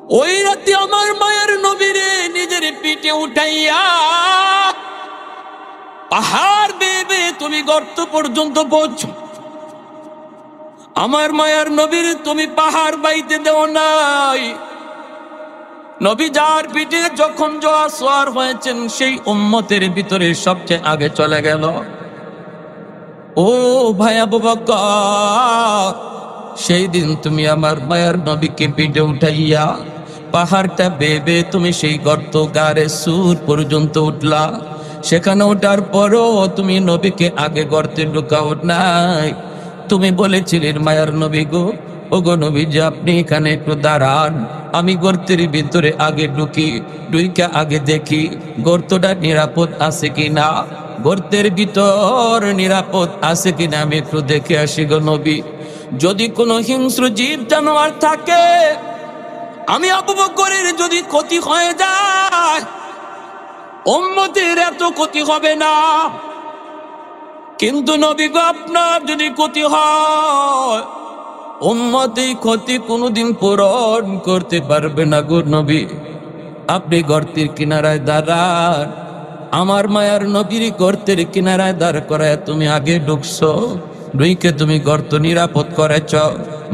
ওই রাতে আমার মায়ের নবীরে নিজের পিঠে উঠাইয়া পাহাড় বেয়ে বেয়ে তুমি গর্ত পর্যন্ত পৌঁছো। আমার মায়ার নবীর তুমি পাহাড় বাইতে দেও নাই। নবী যার পিঠে যখন জোয়া সোয়ার হয়েছেন সেই উম্মতের ভিতরে সবচেয়ে আগে চলে গেল। ও ভাই আবু বকর, সেই দিন তুমি আমার মায়ার নবীকে পিঠে উঠাইয়া পাহাড়টা বেয়ে বেয়ে তুমি সেই গর্ত গারে সুর পর্যন্ত উঠলা। সেখানে ওঠার পরও তুমি নবীকে আগে গর্তে ঢুকাও নাই। তুমি বলেছিলেন মায়ার নবী গো, ও গো নবী যে আপনি এখানে একটু দাঁড়ান, আমি গর্তের ভিতরে আগে ঢুকি, ঢুইকা আগে দেখি গর্তটা নিরাপদ আছে কিনা, গর্তের ভিতর নিরাপদ আছে কিনা আমি একটু দেখে আসি গো নবী। যদি কোনো হিংস্র জীব জানোয়ার থাকে, আমি আবু বকরের যদি ক্ষতি হয়ে যায়, উম্মতের এত ক্ষতি হবে না, কিন্তু নবী গো আপনার যদি ক্ষতি হয়, উম্মতের ক্ষতি কোনোদিন পূরণ করতে পারবে না গো নবী। আপনি গর্তের কিনারায় দাঁড়ান, আমার মায়ার নবীর গর্তের কিনারায় দাঁড় করায় তুমি আগে ঢুকছো, ঢুইকে তুমি গর্ত নিরাপদ করেছ।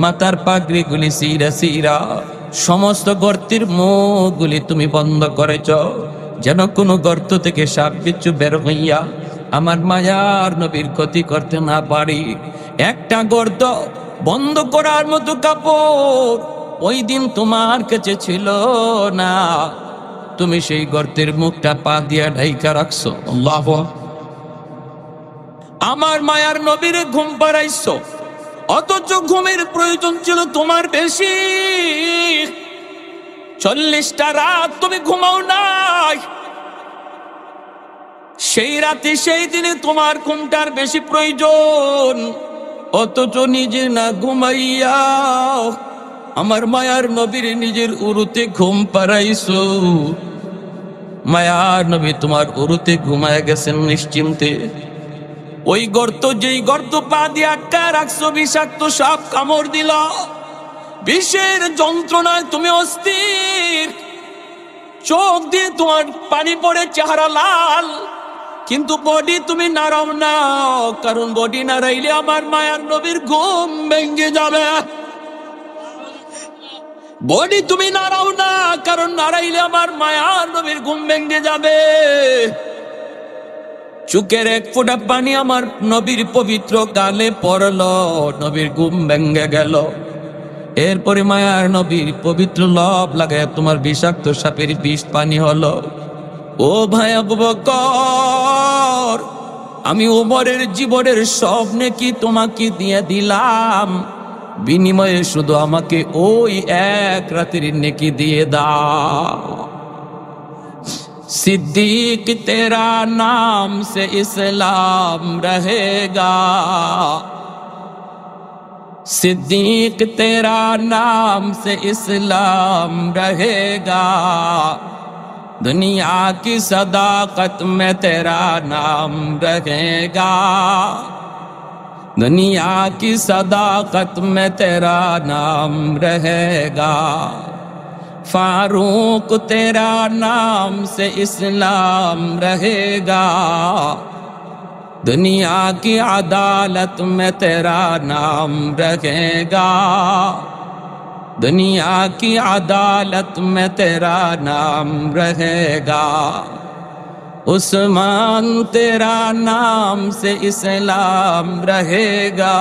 মাথার পাগড়ি গুলি সিরা সিরা সমস্ত গর্তের মুখগুলি তুমি বন্ধ করেছ, যেন কোনো গর্ত থেকে সাপ বিচ্ছু বের হইয়া আমার মায়ার নবীর ক্ষতি করতে না পারি। একটা গর্ত বন্ধ করার মতো কাপড় ওই দিন তোমার কাছে ছিল না। তুমি সেই গর্তের মুখটা পা দিয়া ঢাইকা রাখছো। আল্লাহু আকবার। আমার মায়ার নবীর ঘুম পাড়াইছো, অথচ ঘুমের প্রয়োজন ছিল তোমার বেশি। 40টা রাত তুমি ঘুমাও নাই। সেই রাতে সেই দিনে তোমার ঘুমটার বেশি প্রয়োজন, অথচ নিজে না ঘুমাইয়া আমার মায়ার নবীর নিজের উরুতে ঘুম পাড়াইছো। মায়ার নবী তোমার উরুতে ঘুমায় গেছেন নিশ্চিন্তে। ওই গর্ত, যেই গর্ত পা দিয়ে আটকা রাখছো, বিষাক্ত সাপ কামড় দিল, বিষের যন্ত্রণায় তুমি অস্থির, চোখ দিয়ে তোমার পানি পড়ে, চেহারা লাল, কিন্তু বডি তুমি নাড়াও না, কারণ বডি নাড়াইলে আমার মায়ার নবীর ঘুম ভেঙে যাবে। বডি তুমি নাড়াও না, কারণ নাড়াইলে আমার মায়ার নবীর ঘুম ভেঙে যাবে। চোখের এক ফোঁটা পানি আমার নবীর পবিত্র গালে পড়লো, নবীর ঘুম ভেঙে গেল। এরপরে মায়ার নবীর পবিত্র লব লাগায় তোমার বিষাক্ত সাপের বিষ পানি হলো। ও ভাই আবু বকর, আমি ওমরের জীবনের সব নেকি তোমাকে দিয়ে দিলাম, বিনিময়ে শুধু আমাকে ওই এক রাতের নেকি দিয়ে দাও। सिद्दीक तेरा नाम से इस्लाम रहेगा, सिद्दीक तेरा नाम से इस्लाम रहेगा, दुनिया की सदाकत में तेरा नाम रहेगा, दुनिया की सदाकत में तेरा नाम रहेगा, फारूक तेरा नाम से इस्लाम रहेगा, दुनिया की अदालत में तेरा नाम रहेगा, दुनिया की अदालत में तेरा नाम रहेगा, उस्मान तेरा नाम से इस्लाम रहेगा,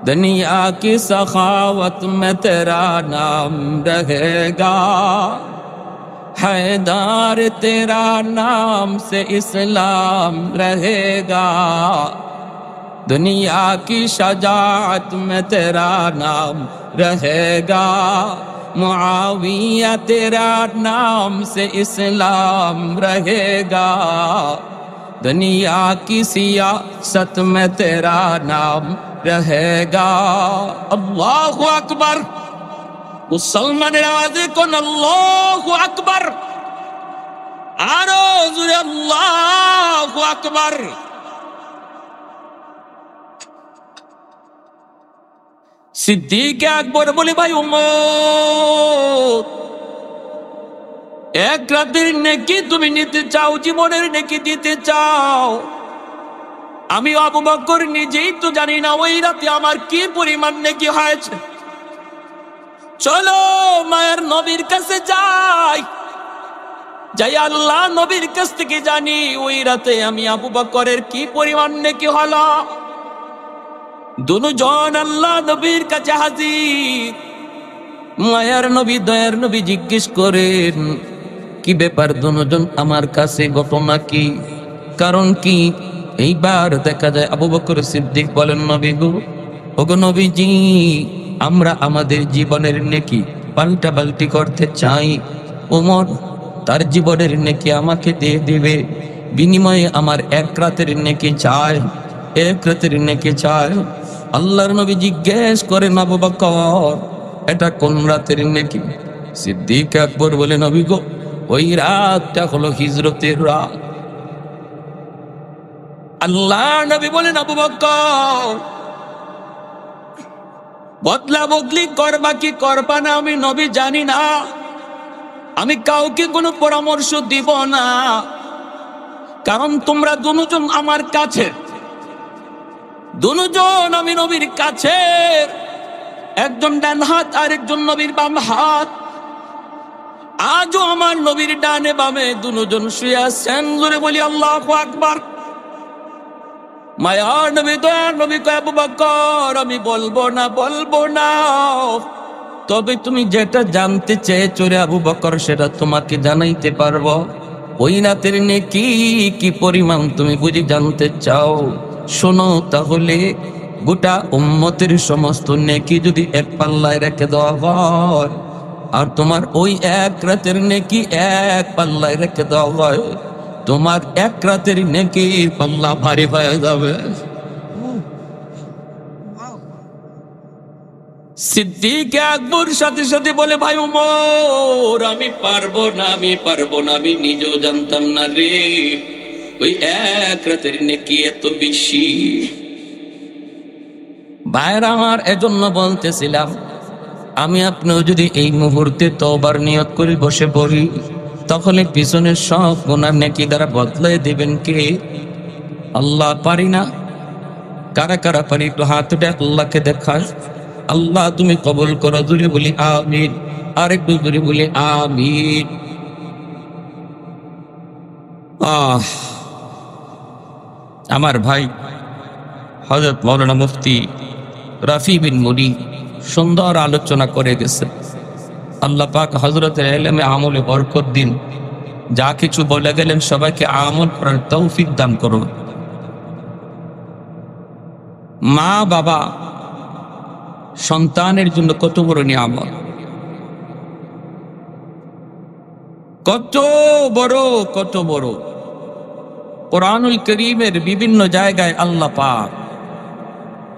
दुनिया की सखावत में तेरा नाम रहेगा, हैदर तेरा नाम से इस्लाम रहेगा, दुनिया की शजाअत में तेरा नाम रहेगा, मुआविया तेरा नाम से इस्लाम रहेगा, दुनिया की सियासत में तेरा नाम रहेगा। अल्लाहु अकबर। मुसलमानेर आवाजे कोन अल्लाहु अकबर, आरो जोरे अल्लाहु अकबर। সিদ্দিক আকবর বলে, ভাই উম্মত, এক রাতের নেকি তুমি নিতে চাও, জীবনের নেকি দিতে চাও? আমি আবু বকর নিজেই তো জানি না ওই রাতে আমার কি পরিমাণ নেকি হয়েছে। চলো মায়ের নবীর কাছে যাই, আল্লাহ নবীর কাছ থেকে জানি ওই রাতে আমি আবু বকরের কি পরিমাণ নেকি হলো। দুজন আল্লাহ নবীর কাছে হাজির। মায়ার নবী, দয়ার নবী জিজ্ঞেস করেন, কি ব্যাপার দুজন আমার কাছে, ঘটনা কি, কারণ কি? এইবার দেখা যায় আবু বকর সিদ্দিক বলেন, নবী গো, ওগো নবীজি, আমরা আমাদের জীবনের নেকি পাল্টা পাল্টি করতে চাই। ওমর তার জীবনের নেকি আমাকে দিয়ে দিবে, বিনিময়ে আমার এক রাতের নেকি চাই, এক রাতের নেকি চাই। আল্লাহর নবী জিজ্ঞেস করেন, আবু বকর এটা কোন রাতের নেকি? সিদ্দিক আকবর বলে, নবী গো, ওই রাতটা হলো হিজরতের রাত। আল্লাহ নবী বলেন, আবু বকর বদলা বদলি করবা কি করবা না আমি নবী জানি না, আমি কাউকে কোনো পরামর্শ দিব না, কারণ তোমরা দুজন আমার কাছে, দুজন আমি নবীর কাছে, একজন ডান হাত আর একজন নবীর বাম হাত। আজও আমার নবীর ডানে বামে দুজন শুয়ে আছেন। জোরে বলি আল্লাহু আকবার। মায়ার নবী, দয়ার নবী কয়, আবু বকর আমি বলবো না, তবে তুমি যেটা জানতে চেয়েছো রে আবু বকর, সেটা তোমাকে জানাইতে পারবো। ওই রাতের নেকি কি পরিমাণ তুমি বুঝি জানতে চাও? শোনো তাহলে, গোটা উম্মতের সমস্ত নেকি যদি এক পাল্লায় রেখে দেওয়া হয়, আর তোমার ওই এক রাতের নেকি এক পাল্লায় রেখে দেওয়া হয়, তোমার এক রাতের নেকি পাল্লা ভারী হয়ে যাবে। সিদ্দিক আকবর সাথে সাথে বলে, ভাই উমর আমি পারবো না, আমি নিজেও জানতাম না রে ওই এক রাতের নেকি এত বেশি। ভাইরা আমার, এজন্য বলতেছিলাম, আমি আপনিও যদি এই মুহূর্তে তওবার নিয়ত করে বসে পড়ি, তাহলে পিছনের সব গুনাহ নেকি দ্বারা বদলাই দিবেন কে? আল্লাহ। পারি না? কারা কারা পারি একটু হাত উঠে আল্লাহকে দেখায়। আল্লাহ তুমি কবুল করো। জোরে বলি আমিন। আর একটু জোরে বলি আমিন। আমার ভাই হযরত মাওলানা মুফতি রাফি বিন মুনি সুন্দর আলোচনা করে গেছে। আল্লাহ পাক হযরতের ইলমে আমলে বরকত দিন। যা কিছু বলে গেলেন সবাইকে আমল করার তৌফিক দান করুন। মা বাবা সন্তানের জন্য কত বড় নিয়ামত, কত বড়। কোরআনুল কারীমের বিভিন্ন জায়গায় আল্লাহ পাক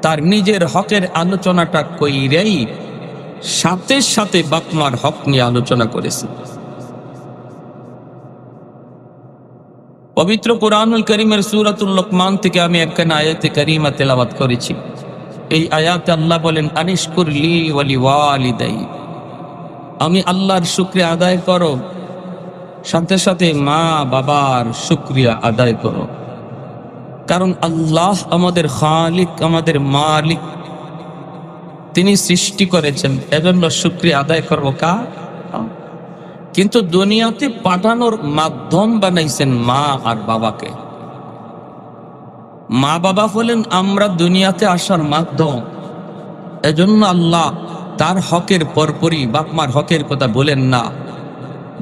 তার নিজের হকের আলোচনাটা কইরাই সাথে সাথে বাপমার হক নিয়ে আলোচনা করেছে। পবিত্র কোরআনুল কারীমের সূরাতুল লোকমান থেকে আমি একখানা আয়াতে কারীমা তেলাওয়াত করেছি। এই আয়াতে আল্লাহ বলেন, আনিশকুর লি ওয়া লিওয়ালিদাই, আমি আল্লাহর শুকরিয়া আদায় করো, সাথে সাথে মা বাবার শুকরিয়া আদায় করো। কারণ আল্লাহ আমাদের খালিক, আমাদের মালিক, তিনি সৃষ্টি করেছেন, এজন্য শুকরিয়া আদায় করবো কার? কিন্তু দুনিয়াতে পাঠানোর মাধ্যম বানাইছেন মা আর বাবাকে। মা বাবা হলেন আমরা দুনিয়াতে আসার মাধ্যম। এজন্য আল্লাহ তার হকের পরপরই বাপমার হকের কথা বলেন না,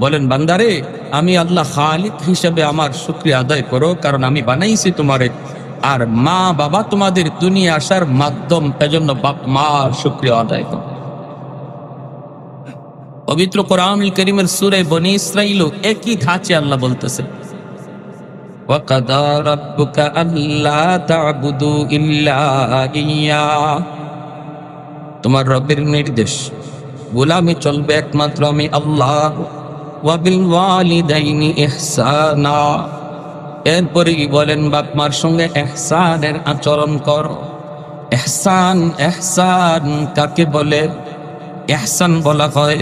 বলেন বান্দারে আমি আল্লাহ খালিক হিসেবে আমার শুকরিয়া আদায় করো, কারণ আমি বানাইছি তোমারে, আর মা বাবা তোমাদের দুনিয়া আসার মাধ্যম, এজন্য বাপ মার শুকরিয়া আদায় করো। পবিত্র কোরআনুল কারীমের সূরা বনী ইসরাঈল একই ধাঁচে আল্লাহ বলতেছে, ওয়া কাদা রাব্বুকা আল্লা তা'বুদু ইল্লা ইয়্যা, তোমার রবের নির্দেশ গোলামি চলবে একমাত্র আমি আল্লাহ। ওয়া বিল ওয়ালিদাইনি ইহসানা, এরপরে বলেন বাপ মার সঙ্গে ইহসানের আচরণ করো। ইহসান, ইহসান কাকে বলে? ইহসান বলা হয়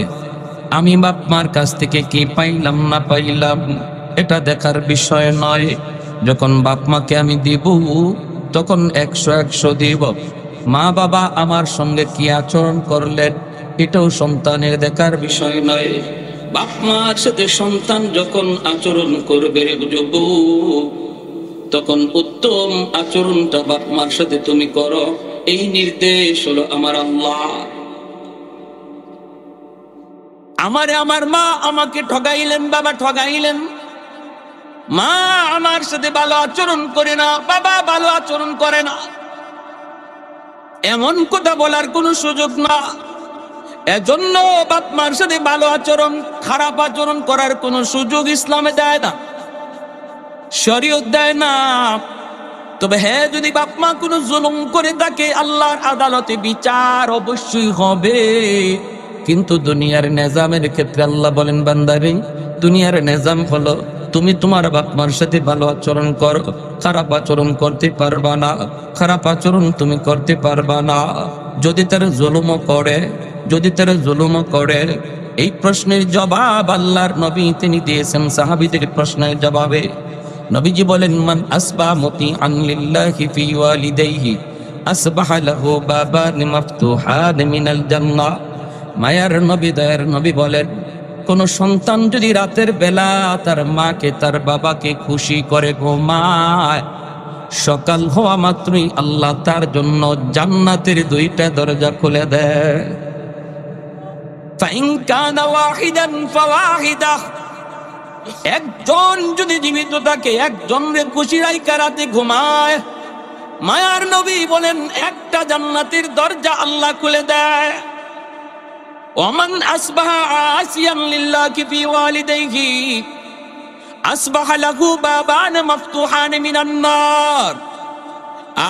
আমি বাপ মার কাছ থেকে কি পাইলাম না পাইলাম এটা দেখার বিষয় নয়। যখন বাপ মাকে আমি দিব তখন 100 দিব। মা বাবা আমার সঙ্গে কি আচরণ করলেন এটাও সন্তানের দেখার বিষয় নয়। বাপ মার সাথে সন্তান যখন আচরণ করবে তখন উত্তম আচরণটা বাপ মার সাথে তুমি করো, এই নির্দেশ হলো আমার আল্লাহ। আমার মা আমাকে ঠগাইলেন, বাবা ঠগাইলেন, মা আমার সাথে ভালো আচরণ করে না, বাবা ভালো আচরণ করে না, এমন কথা বলার কোনো সুযোগ না। এজন্য বাপ মার সাথে ভালো আচরণ, খারাপ আচরণ করার কোনো সুযোগ ইসলামে দেয় না, শরীয়ত দেয় না। তবে হ্যাঁ, যদি বাপ মা কোনো জুলুম করে থাকে আল্লাহর আদালতে বিচার অবশ্যই হবে। কিন্তু দুনিয়ার নিজামের ক্ষেত্রে আল্লাহ বলেন, বান্দারে দুনিয়ার নিজাম হলো তুমি তোমার বাপ মার সাথে ভালো আচরণ করো, খারাপ আচরণ করতে পারবা না, খারাপ আচরণ তুমি করতে পারবা না। যদি তারা জুলুমও করে, যদি তারা জুলুমও করে, এই প্রশ্নের জবাব আল্লাহর নবী তিনি দিয়েছেন সাহাবীদের প্রশ্নের জবাবে। নবীজি বলেন, মান আসবাহা মুতিআন লিল্লাহি ফি ওয়ালিদাইহি আসবাহা লাহু বাবান মাফতুহান মিনাল জান্নাহ। মায়ার নবী, দয়ার নবী বলেন, কোন সন্তান যদি রাতের বেলা তার মাকে তার বাবাকে খুশি করে ঘুমায়, সকাল হওয়া মাত্রই আল্লাহ তার জন্য জান্নাতের 2টা দরজা খুলে দেয়। ফাইন কানা ওয়াহিদান ফাওয়াহিদা, একজন যদি জীবিত থাকে একজনরে খুশি রাইখা রাতে ঘুমায়, মায়ার নবী বলেন একটা জান্নাতের দরজা আল্লাহ খুলে দেয়। ওমান আসবাহা আসিয়ান লিল্লাহি ফি ওয়ালিদাইহি আসবাহা লাহু বাবান মাফতুহান মিনান নার।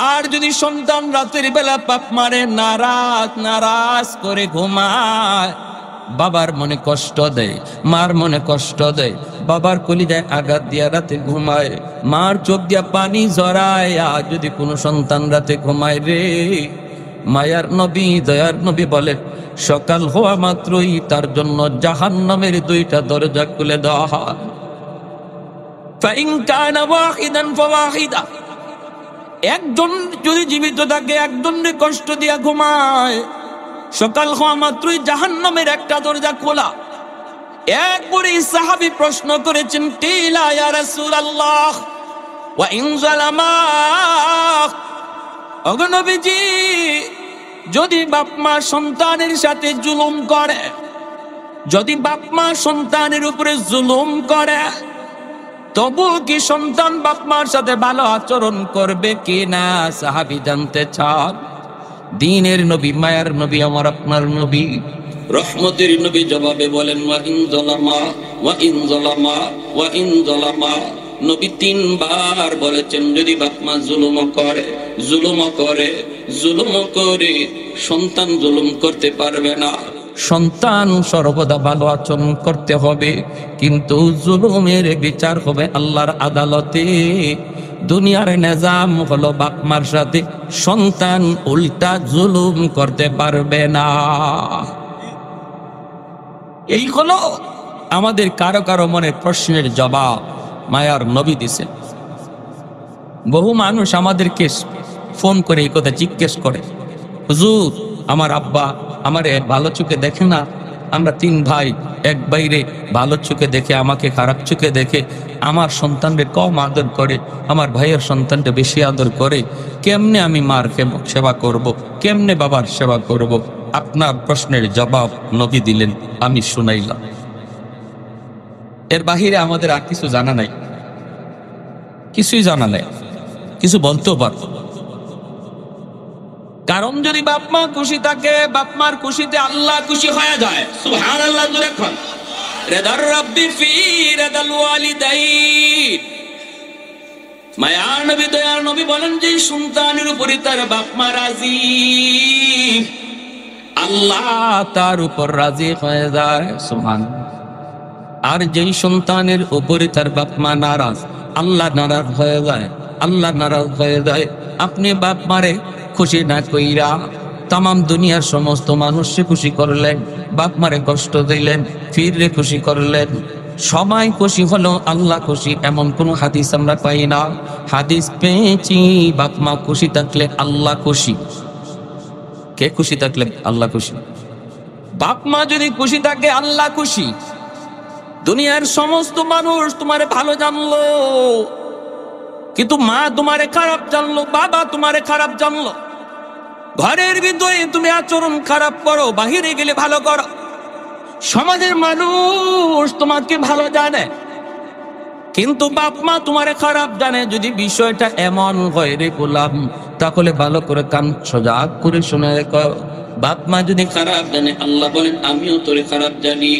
আর যদি সন্তান রাতের বেলা পাপ মারে, নারাজ করে ঘুমায়, বাবার মনে কষ্ট দেয়, মার মনে কষ্ট দেয়, বাবার কলিজায় আঘাত দিয়া রাতে ঘুমায়, মার চোখ দিয়া পানি ঝরায়, আর যদি কোনো সন্তান রাতে ঘুমায় রে, মায়ার নবী দয়ার নবী বলেন সকাল হওয়া মাত্রই তার জন্য জাহান্নামের 2টা দরজা খুলে দেওয়া হয়। ফাইন কানা ওয়াহিদান ফাওয়াহিদা, একজন যদি জীবিত থাকে একজনকে কষ্ট দিয়া ঘুমায়, সকাল হওয়া মাত্রই জাহান্নামের একটা দরজা খোলা। একবারে সাহাবী প্রশ্ন করেছেন, কিলা ইয়া রাসূলুল্লাহ ওয়া ইন যালামা, ওগো নবীজি যদি বাপ মা সন্তানের সাথে জুলুম করে, যদি বাপ মা সন্তানের উপরে জুলুম করে, তবু কি সন্তান বাপ মার সাথে ভালো আচরণ করবে কিনা? সাহাবী জানতে চান। দ্বীনের নবী, মায়ার নবী, আমার আপনার নবী, রহমতের নবী জবাবে বলেন, ওয়া ইন যালামা ওয়া ইন যালামা ওয়া ইন যালামা। নবী 3 বার বলেছেন যদি বাপ মা জুলুম করে, জুলুম করে, জুলুম করে, সন্তান জুলুম করতে পারবে না। সন্তান সর্বদা ভালো আচরণ করতে হবে, কিন্তু জুলুমের বিচার হবে আল্লাহর আদালতে। দুনিয়ার নিজাম হলো বাপ মার সাথে সন্তান উল্টা জুলুম করতে পারবে না। এই হলো আমাদের কারো কারো মনে প্রশ্নের জবাব মায়ার নবী দিছেন। বহু মানুষ আমাদেরকে ফোন করে এই কথা জিজ্ঞেস করে, হুজুর আমার আব্বা আমারে ভালো চোখে দেখে না, আমরা 3 ভাই, এক বাইরে ভালো চোখে দেখে, আমাকে খারাপ চোখে দেখে, আমার সন্তানকে কম আদর করে, আমার ভাইয়ের সন্তানকে বেশি আদর করে, কেমনে আমি মার সেবা করব, কেমনে বাবার সেবা করব? আপনার প্রশ্নের জবাব নবী দিলেন, আমি শুনাইলাম। এর বাহিরে আমাদের আর কিছু জানা নাই, কিছুই জানা নাই, কিছু বলতেও পারবো। কারণ যদি বাপ মা খুশি থাকে, বাপ মার খুশিতে আল্লাহ খুশি হয়ে যায়। সুবহানাল্লাহ, জোরে কোন রিদার রাব্বি ফি রিদাল ওয়ালিদাইন। মায়ার নবী দয়ার নবী বলেন যে সন্তানের উপরে তার বাপ মা রাজি, আল্লাহ তার উপর রাজি হয়ে যায়। সুবহানাল্লাহ। আর যেই সন্তানের উপরে তার বাপ মা নারাজ, আল্লাহ নারাজ হয়ে যায়, আল্লাহ নারাজ হয়ে যায়। আপনি বাপ মারে খুশি না কইরা তাম দুনিয়ার সমস্ত মানুষকে খুশি করলেন, বাপ মারে কষ্ট দিলেন, ফিরে খুশি করলেন। সবাই খুশি হলো, আল্লাহ খুশি এমন কোন হাদিস আমরা পাই না। হাদিস পেয়েছি বাপ মা খুশি থাকলে আল্লাহ খুশি। কে খুশি থাকলে আল্লাহ খুশি? বাপ মা যদি খুশি থাকে আল্লাহ খুশি। দুনিয়ার সমস্ত মানুষ তোমারে ভালো জানলো, কিন্তু মা তোমারে খারাপ জানলো, বাবা তোমারে খারাপ জানলো। ঘরের ভিতরে তুমি আচরণ খারাপ করো, বাহিরে গেলে ভালো করো। সমাজের মানুষ তোমাকে ভালো জানে, কিন্তু বাপ মা তোমারে খারাপ জানে। যদি বিষয়টা এমন হয় রে গোলাম, তাহলে ভালো করে কান সোজা করে শুনে রেখো। বাপ মা যদি খারাপ জানে, আল্লাহ বলেন আমিও তোরে খারাপ জানি।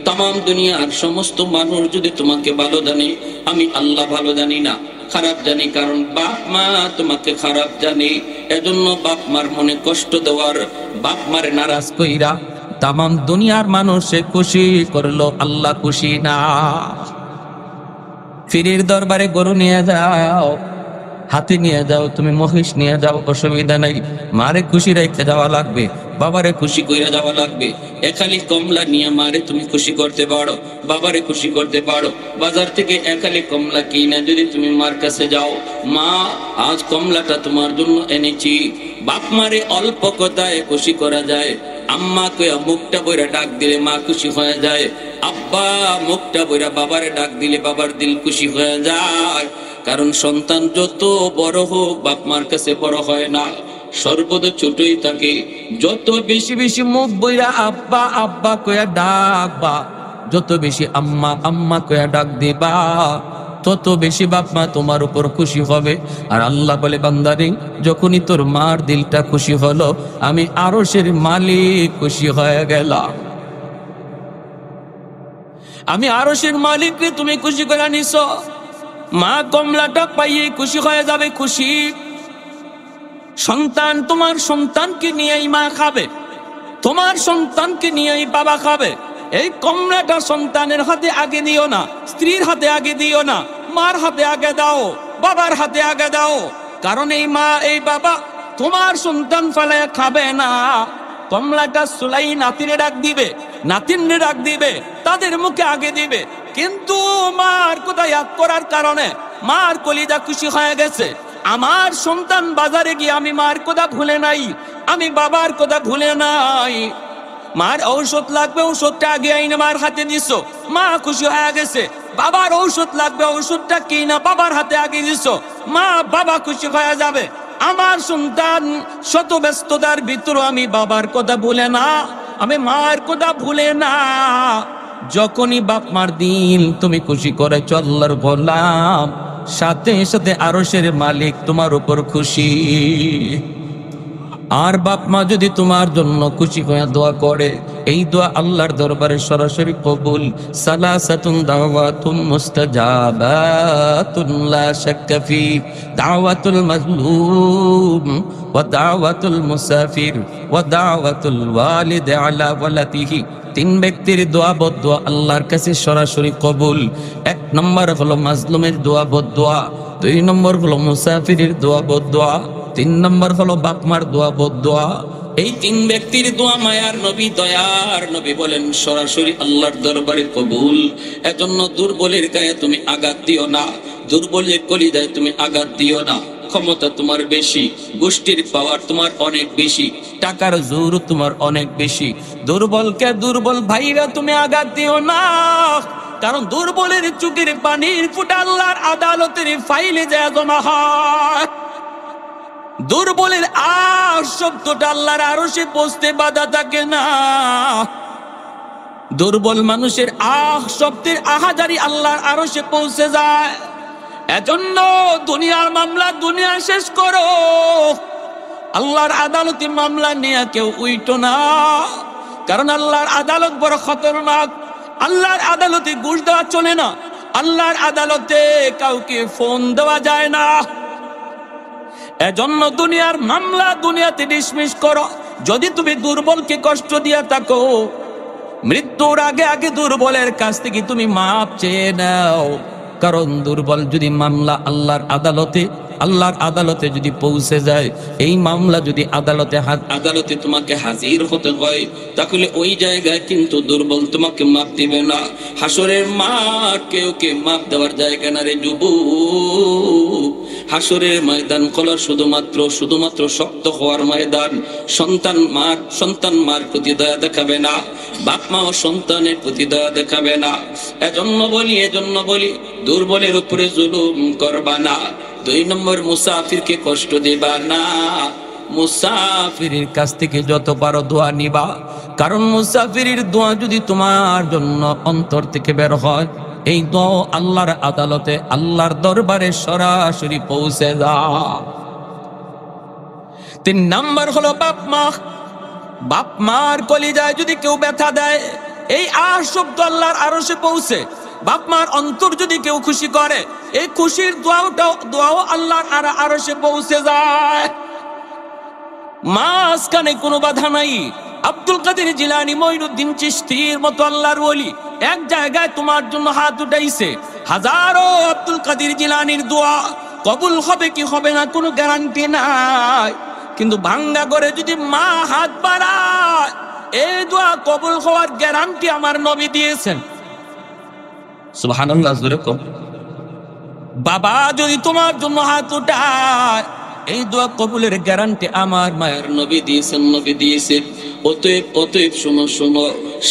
তাম দুনিয়ার সমস্ত মানুষ যদি তোমাকে ভালো জানে, আমি আল্লাহ ভালো জানি না, খারাপ জানি। কারণ বাপ মা তোমাকে খারাপ জানে। এজন্য বাপ মার মনে কষ্ট দেওয়ার, বাপ মারে নারাজ কইরা তাম দুনিয়ার মানুষে খুশি করলো, আল্লাহ খুশি না। ফিরির দরবারে গরু নিয়ে যাও, হাতি নিয়ে যাও, তুমি মহিষ নিয়ে যাও, অসুবিধা নাই। মারে খুশি রাখতে যাওয়া লাগবে, বাবারে খুশি কইরা যাওয়া লাগবে। একালি কমলা নিয়ে মারে তুমি খুশি করতে পারো, বাবারে খুশি করতে পারো। বাজার থেকে একালি কমলা কিনে যদি তুমি মার কাছে যাও, মা আজ কমলাটা তোমার জন্য এনেছি। বাপ মারে অল্প কথায় খুশি করা যায়। আম্মা কইয়া মুখটা বইরা ডাক দিলে মা খুশি হয়ে যায়। আব্বা মুখটা বইরা বাবারে ডাক দিলে বাবার দিল খুশি হয়ে যায়। কারণ সন্তান যত বড় হোক বাপ মার কাছে বড় হয় না, সর্বদা ছোটই থাকে। যত বেশি বেশি মুখ বইরা আব্বা আব্বা কইয়া ডাকবা, যত বেশি আম্মা আম্মা কইয়া ডাক দিবা, তত বেশি বাপ মা তোমার উপর খুশি হবে। আর আল্লাহ বলে বান্দারে, যখনই তোর মার দিলটা খুশি হলো, আমি আরশের মালিক খুশি হয়ে গেলাম। আমি আরশের মালিককে তুমি খুশি করে নিছো। মা কমলাটা পাইয়ে খুশি হয়ে যাবে। খুশি সন্তান, তোমার সন্তানকে নিয়েই মা খাবে, তোমার সন্তানকে নিয়েই বাবা খাবে। এই কমলাটা সন্তানের হাতে আগে দিও না, স্ত্রীর হাতে আগে দিও না, মার হাতে আগে দাও, বাবার হাতে আগে দাও। কারণ এই মা এই বাবা তোমার সন্তান ফেলে খাবে না। কমলাটা সুলাই নাতিরে ডাক দিবে, নাতিনে ডাক দিবে, তাদের মুখে আগে দিবে। কিন্তু মার কথা ইয়াদ করার কারণে মার কলিজা খুশি হয়ে গেছে। আমার সন্তান বাজারে গিয়ে আমি মার কথা ভুলে নাই, আমি বাবার কথা ভুলে নাই। মার ঔষধ লাগবে, ঔষধটা আগে আইনে মার হাতে দিছো, মা খুশি হয়ে গেছে। বাবার ঔষধ লাগবে, ঔষধটা কিনা বাবার হাতে আগে দিছো, মা বাবা খুশি হয়ে যাবে। আমার সন্তান শত ব্যস্ততার ভিতরে আমি বাবার কথা ভুলে না, আমি মার কথা ভুলে না। যখনই বাপ মার দিন তুমি খুশি করে আল্লাহর গোলাম, সাথে সাথে আরশের মালিক তোমার উপর খুশি। আর বাপ মা যদি তোমার জন্য খুশি হয়ে দোয়া করে, এই দোয়া আল্লাহর দরবারে সরাসরি কবুল। সালাসাতুন দাওয়াতুন মুস্তাজাবাতুন লা শাক্কা ফি, দাওয়াতুল মাজলুম ওয়া দাওয়াতুল মুসাফির ওয়া দাওয়াতুল ওয়ালিদ আলা ওয়ালাদিহি। তিন ব্যক্তির দোয়া বদদোয়া আল্লাহর কাছে সরাসরি কবুল। এক নম্বর হলো মাজলুমের দোয়া বদদোয়া, দুই নম্বর হলো মুসাফিরের দোয়া বদদোয়া, তিন নম্বর হলো বাপমার দোয়া বদদোয়া। এই তিন ব্যক্তির দোয়া মায়ার নবী দয়ার নবী বলেন সরাসরি আল্লাহর দরবারে কবুল। এজন্য দুর্বলের গায়ে তুমি আঘাত দিও না, দুর্বলের কলিজায় তুমি আঘাত দিও না। ক্ষমতা তোমার বেশি, গোষ্ঠীর পাওয়ার তোমার অনেক বেশি, টাকার জোর তোমার অনেক বেশি। দুর্বলকে দুর্বল ভাইরা তুমি আঘাত দিও না, কারণ দুর্বলের চোখের পানির ফুটা আল্লাহর আদালতের ফাইলে যায় জমা হয়। দুর্বলের শব্দটা আল্লাহর আরশে পৌঁছতে বাধা থাকে না। দুর্বল মানুষের শব্দের আহাজারি আল্লাহর আরশে পৌঁছে যায়। এজন্য দুনিয়ার মামলা দুনিয়া শেষ করো, আল্লাহর আদালতে মামলা নিয়ে কেউ উইটো না। কারণ আল্লাহর আদালত বড় খতরনাক। আল্লাহর আদালতে ঘুষ দেওয়া চলে না, আল্লাহর আদালতে কাউকে ফোন দেওয়া যায় না। এজন্য দুনিয়ার মামলা দুনিয়াতে ডিসমিস করো। যদি তুমি দুর্বলকে কষ্ট দিয়ে থাকো, মৃত্যুর আগে আগে দুর্বলের কাছ থেকে তুমি মাপ চেয়ে নাও। কারণ দুর্বল যদি মামলা আল্লাহর আদালতে আল্লাহর আদালতে যদি পৌঁছে যায়, এই মামলা যদি আদালতে তোমাকে হাজির হতে হয়, তাহলে ওই জায়গায় কিন্তু দুর্বল তোমাকে মাপ দিবে না। হাসরের মাঠ কেউ কে মাপ দেওয়ার জায়গা না রে যুবক। হাসরের ময়দান হলো শুধুমাত্র শক্ত হওয়ার ময়দান। সন্তান মার প্রতি দয়া দেখাবে না, বাপ মাও সন্তানের প্রতি দয়া দেখাবে না। এজন্য বলি দুর্বলের উপরে জুলুম করবা না। 2 নম্বর, মুসাফিরকে কষ্ট দিবা না। মুসাফিরের কাছ থেকে যত পারো দোয়া নিবা, কারণ মুসাফিরের দোয়া যদি তোমার জন্য অন্তর থেকে বের হয়, এই দোয়া আল্লাহর আদালতে, আল্লাহর দরবারে সরাসরি পৌঁছে যায়। 3 নাম্বার হলো বাপ মার কলিজায় যদি কেউ ব্যথা দেয়, এই শব্দ আল্লাহর আরশে পৌঁছে। বাপ মার অন্তর যদি কেউ খুশি করে, এই খুশির দোয়াও আল্লাহর আরশে পৌঁছে যায়। মাঝখানে কোনো বাধা নাই। আব্দুল কাদের জিলানী, মঈনুদ্দিন চিশতির মতো আল্লাহর ওলি এক জায়গায় তোমার জন্য হাত উঠাইছে। হাজারো আব্দুল কাদের জিলানীর দোয়া কবুল হবে কি হবে না কোনো গ্যারান্টি নাই, কিন্তু ভাঙ্গা করে যদি মা হাত বাড়ায়, এই দোয়া কবুল হওয়ার গ্যারান্টি আমার নবী দিয়েছেন। সুবহানাল্লাহ। বাবা যদি তোমার জন্য হাত উঠায়, এই দোয়া কবুলের গ্যারান্টি আমার মায়ের নবী দিয়েছেন। অতএব শোনো,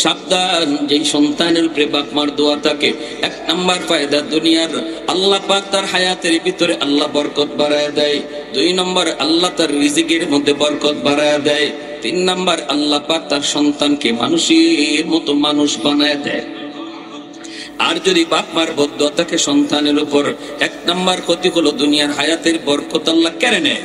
সাবধান। যেই সন্তানের উপরে বাপ মার দোয়া থাকে, 1 নাম্বার ফায়দা দুনিয়ার, আল্লাহ পাক তার হায়াতের ভিতরে আল্লাহ বরকত বাড়ায় দেয়। 2 নম্বর, আল্লাহ তার রিজিকের মধ্যে বরকত বাড়ায় দেয়। 3 নাম্বার, আল্লাহ পাক তার সন্তানকে মানুষের মতো মানুষ বানায় দেয়। আর যদি বাপ মার বদদোয়া থাকে সন্তানের উপর, 1 নাম্বার ক্ষতি হলো দুনিয়ার হায়াতের বরকত আল্লাহ কেড়ে নেয়।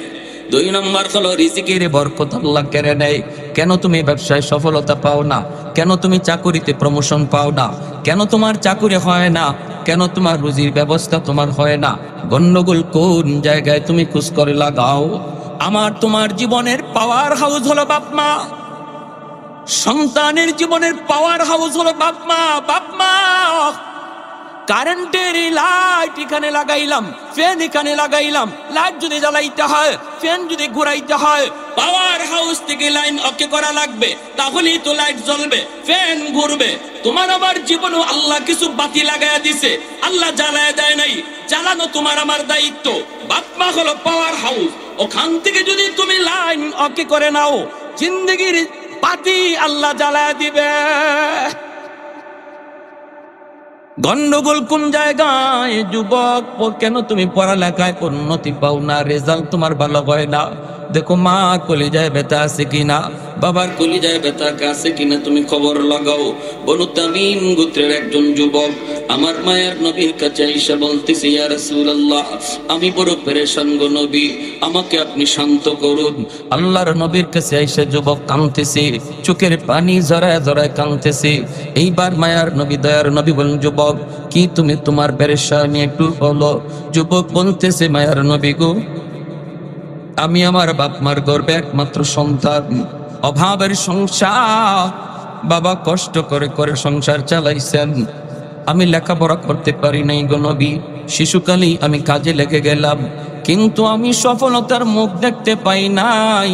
2 নম্বর হলো রিজিকের বরকত আল্লাহ কেড়ে নেয়। কেন তুমি ব্যবসায় সফলতা পাও না? কেন তুমি চাকুরিতে প্রমোশন পাও না? কেন তোমার চাকুরি হয় না? কেন তোমার রুজির ব্যবস্থা তোমার হয় না? গন্ডগোল কোন জায়গায় তুমি খোঁজ করে লাগাও। তোমার জীবনের পাওয়ার হাউস হলো বাপ মা। সন্তানের জীবনের পাওয়ার হাউস হলো বাপ মা। কারেন্টের লাইট এখানে লাগাইলাম, ফ্যান এখানে লাগাইলাম, লাইট যদি জ্বালাইতে হয়, ফ্যান যদি ঘুরাইতে হয়, পাওয়ার হাউস থেকে লাইন ওকে করা লাগবে, তাহলেই তো লাইট জ্বলবে, ফ্যান ঘুরবে। তোমার আমার জীবনও আল্লাহ কিছু বাতি লাগাইয়া দিছে, আল্লাহ জ্বালায় দেয় নাই। জ্বালানো তোমার আমার দায়িত্ব। বাপ মা হলো পাওয়ার হাউস, ওখান থেকে যদি তুমি লাইন ওকে করে নাও, জিন্দগির বাতি আল্লাহ জ্বালায় দিবে। গন্ডগোল কোন জায়গায় যুবক? কেন তুমি পড়ালেখায় উন্নতি পাও না, রেজাল্ট তোমার ভালো হয় না? দেখো মা কলিজায় ব্যথা আছে কিনা, বাবার কলিজায় ব্যথা আছে কিনা তুমি খবর লাগাও। বনু তামিম গোত্রের একজন যুবক আমার মায়ের নবীর কাছে এসে বলতেছে, ইয়া রাসূলুল্লাহ, আমি বড় পেরেশান গো নবী, আমাকে আপনি শান্ত করুন। আল্লাহর নবীর কাছে এসে যুবক কাঁদতেছে, চোখের পানি জড়ায় জড়ায় কাঁদতেছে। এইবার মায়ার নবী, দয়ার নবী বলেন, যুবক কি তুমি তোমার পেরেশানি একটু বলো। যুবক বলতেছে, মায়ার নবী গো, আমি আমার বাপ মার গর্বে একমাত্র সন্তান, অভাবের সংসার, বাবা কষ্ট করে করে সংসার চালাইছেন, আমি লেখাপড়া করতে পারি নাই গো নবী। শিশুকালেই আমি কাজে লেগে গেলাম, কিন্তু আমি সফলতার মুখ দেখতে পাই নাই,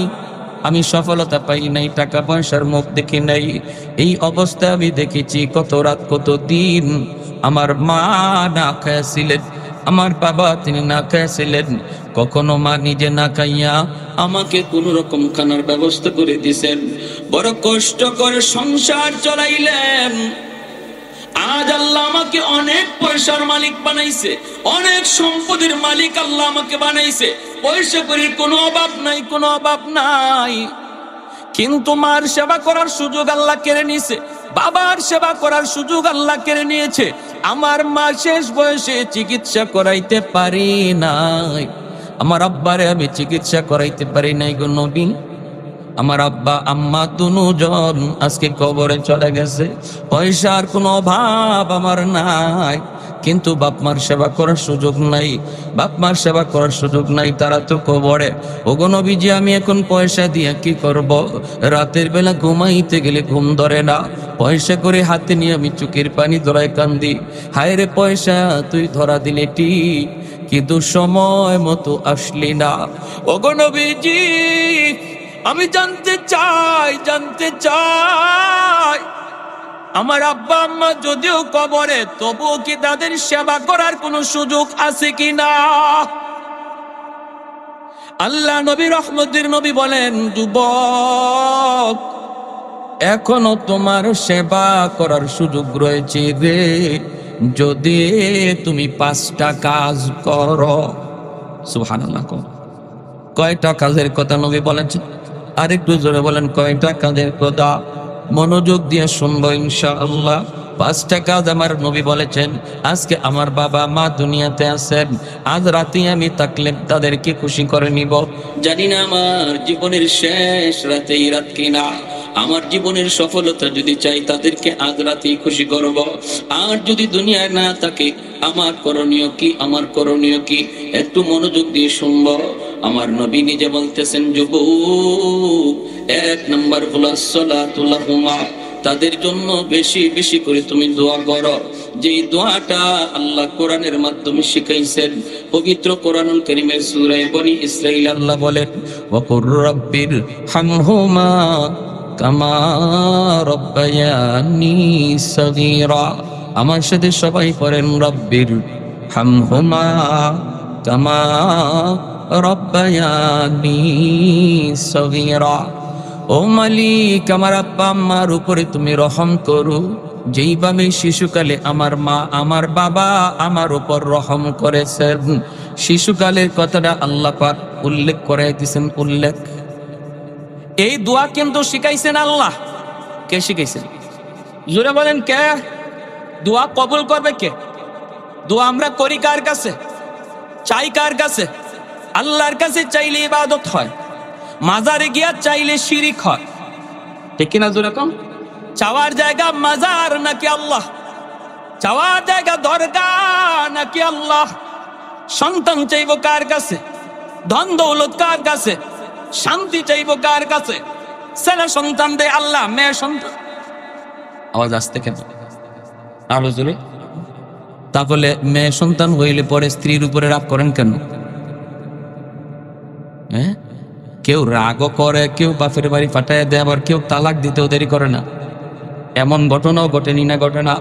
টাকা পয়সার মুখ দেখি নাই। এই অবস্থায় আমি দেখেছি কত রাত কত দিন আমার মা না খাইছিলেন, আমার বাবা তিনি না খাইছিলেন। কখনো মা নিজে না খাইয়া আমাকে কোন রকম খানার ব্যবস্থা করে দিছেন। বড় কষ্ট করে সংসার চালাইলেন। আজ আল্লাহ আমাকে অনেক পয়সার মালিক বানাইছে, অনেক সম্পদের মালিক আল্লাহ আমাকে বানাইছে। পয়সা করির কোনো অভাব নাই, কিন্তু মার সেবা করার সুযোগ আল্লাহ কেড়ে নিয়েছে, বাবার সেবা করার সুযোগ আল্লাহ কেড়ে নিয়েছে। আমার মা শেষ বয়সে চিকিৎসা করাইতে পারি নাই, আমার আব্বারে আমি চিকিৎসা করাইতে পারি নাই গো নবী। আমার আব্বা আম্মা দুজন আজকে কবরে চলে গেছে, পয়সার কোনো অভাব আমার নাই, কিন্তু বাপমার সেবা করার সুযোগ নাই, তারা তো কবরে। ওগো নবীজি, আমি এখন পয়সা দিয়ে কি করব? রাতের বেলা ঘুমাইতে গেলে ঘুম ধরে না, পয়সা করে হাতে নিয়ে আমি চোখের পানি ধরায় কান্দি। হায় রে পয়সা, তুই ধরা দিলে ঠিক, কিন্তু সময় মতো আসলি না। ওগো নবীজি, আমি জানতে চাই আমার আব্বা আম্মা যদিও কবরে, তবুও কি তাদের সেবা করার কোনো সুযোগ আছে কিনা? আল্লাহ নবী রহমতের নবী বলেন, যুবক, এখনো তোমার সেবা করার সুযোগ রয়েছে রে, যদি তুমি 5টা কাজ করো। সুবহানাল্লাহ। কয়টা কাজের কথা নবী বলেছেন? আরেকটু জোরে বলেন, কয়টা কাজের কথা? মনোযোগ দিয়ে শুনবো ইনশাআল্লাহ। 5টা কাজ আমার নবী বলেছেন। আজকে আমার বাবা মা দুনিয়াতে আছেন, আজ রাতে আমি থাকলে তাদেরকে খুশি করে নিব। জানি না আমার জীবনের শেষ রাতে এই রাত কিনা। আমার জীবনের সফলতা যদি চাই, তাদেরকে আজ রাতেই খুশি করব। আর যদি দুনিয়ায় না থাকে, আমার করণীয় কি একটু মনোযোগ দিয়ে শুনবো। আমার নবী নিজে বলতেছেন, যুবক, 1 নম্বর হলো সালাতুল লাহুমা, তাদের জন্য বেশি বেশি করে তুমি দোয়া করো। যে দোয়াটা আল্লাহ কোরআনের মাধ্যমে শিখাইছেন। পবিত্র কোরআনুল কারীমের সূরা বনী ইসরাঈল আল্লাহ বলেন, ওয়াকুর রাব্বির হামহুমা কামা রাব্বায়ানি সাগীরা। আমার সাথে সবাই পড়েন, রাব্বির হামহুমা কামা রাব্বায়ানি সাগীরা। ও মালিক, আমার আব্বা আম্মার উপরে তুমি রহম করো, যেইভাবে শিশুকালে আমার মা আমার বাবা আমার উপর রহম করেছেন। শিশুকালের কথাটা আল্লাহ পাক উল্লেখ করে দিয়েছেন। এই দোয়া কিন্তু শিখাইছেন আল্লাহ। কে শিখাইছেন? জোরে বলেন, কে? দোয়া কবুল করবে কে? দোয়া আমরা করি কার কাছে? চাই কার কাছে? আল্লাহর কাছে চাইলে ইবাদত হয়, মাজারে গিয়া চাইলে শিরিক হয়। ঠিক কিনা? জোরে কম। চাওয়ার জায়গা মাজার নাকি আল্লাহ? চাওয়ার জায়গা দরগা নাকি আল্লাহ? সন্তান চাইব কার কাছে? ধন দৌলত কার কাছে? শান্তি চাইব কার কাছে? ছেলে সন্তান দে আল্লাহ, মেয়ে সন্তান। আওয়াজ আসতে কেন? আরো জোরে। তাহলে মেয়ে সন্তান হইলে পরে স্ত্রীর উপরে রাগ করেন কেন? হ্যাঁ, কেউ রাগও করে, কেউ বাপের বাড়ি পাঠায় দেয়, আবার কেউ তালাক দিতেও দেরি করে না। এমন ঘটনাও ঘটেনি না? ঘটে না?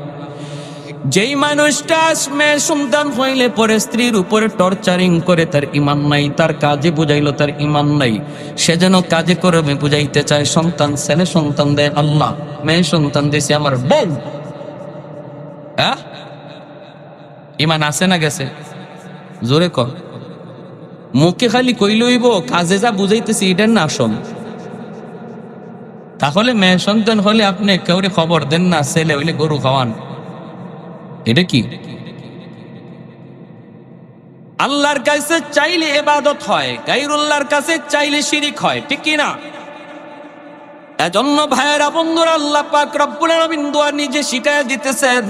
যেই মানুষটা মেয়ে সন্তান হইলে পরে স্ত্রীর উপরে টর্চারিং করে, তার ইমান নাই। তার কাজে বুঝাইলো তার ইমান নাই, সে যেন কাজে করে বুঝাইতে চায় সন্তান। ছেলে সন্তান দেয় আল্লাহ, মেয়ে সন্তান দিয়েছে আমার বউ। হ্যাঁ, ইমান আছে না গেছে? জোরে কর। মুখে খালি কইলইব, কাজে যা বুঝাইতেছি এটার না আসল। তাহলে মেয়ে সন্তান হলে আপনি কেউরে খবর দেন না, ছেলে হইলে গরু খাওয়ান। এটা কি? আল্লাহর কাছে চাইলে ইবাদত হয়, গায়রুল্লাহর কাছে চাইলে শিরিক হয়। ঠিক কি না? এজন্য ভাইয়েরা, বন্ধুরা, আল্লাহ পাক রব্বুল আলামিন দোয়া নিজে শিখায় দিতেছেন।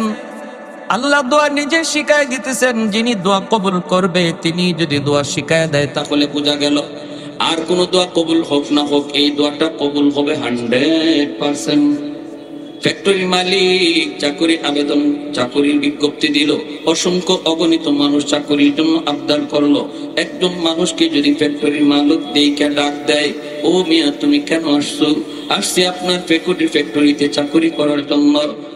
আল্লাহ দোয়া নিজে শিখায় দিতেছেন। যিনি দোয়া কবুল করবে, তিনি যদি দোয়া শিখায় দেয়, তাহলে বোঝা গেল আর কোন দোয়া কবুল হোক না হোক, এই দোয়াটা কবুল হবে 100%। ফ্যাক্টরি মালিক চাকরির বিজ্ঞপ্তি দিল, অসংখ্য অগণিত মানুষ চাকরির জন্য আবদার করলো। একজন মানুষকে যদি ফ্যাক্টরির মালিক দেখে ডাক দেয়, ও মিয়া তুমি কেন আসছো? আসছি আপনার ফ্যাক্টরিতে চাকরি করার জন্য,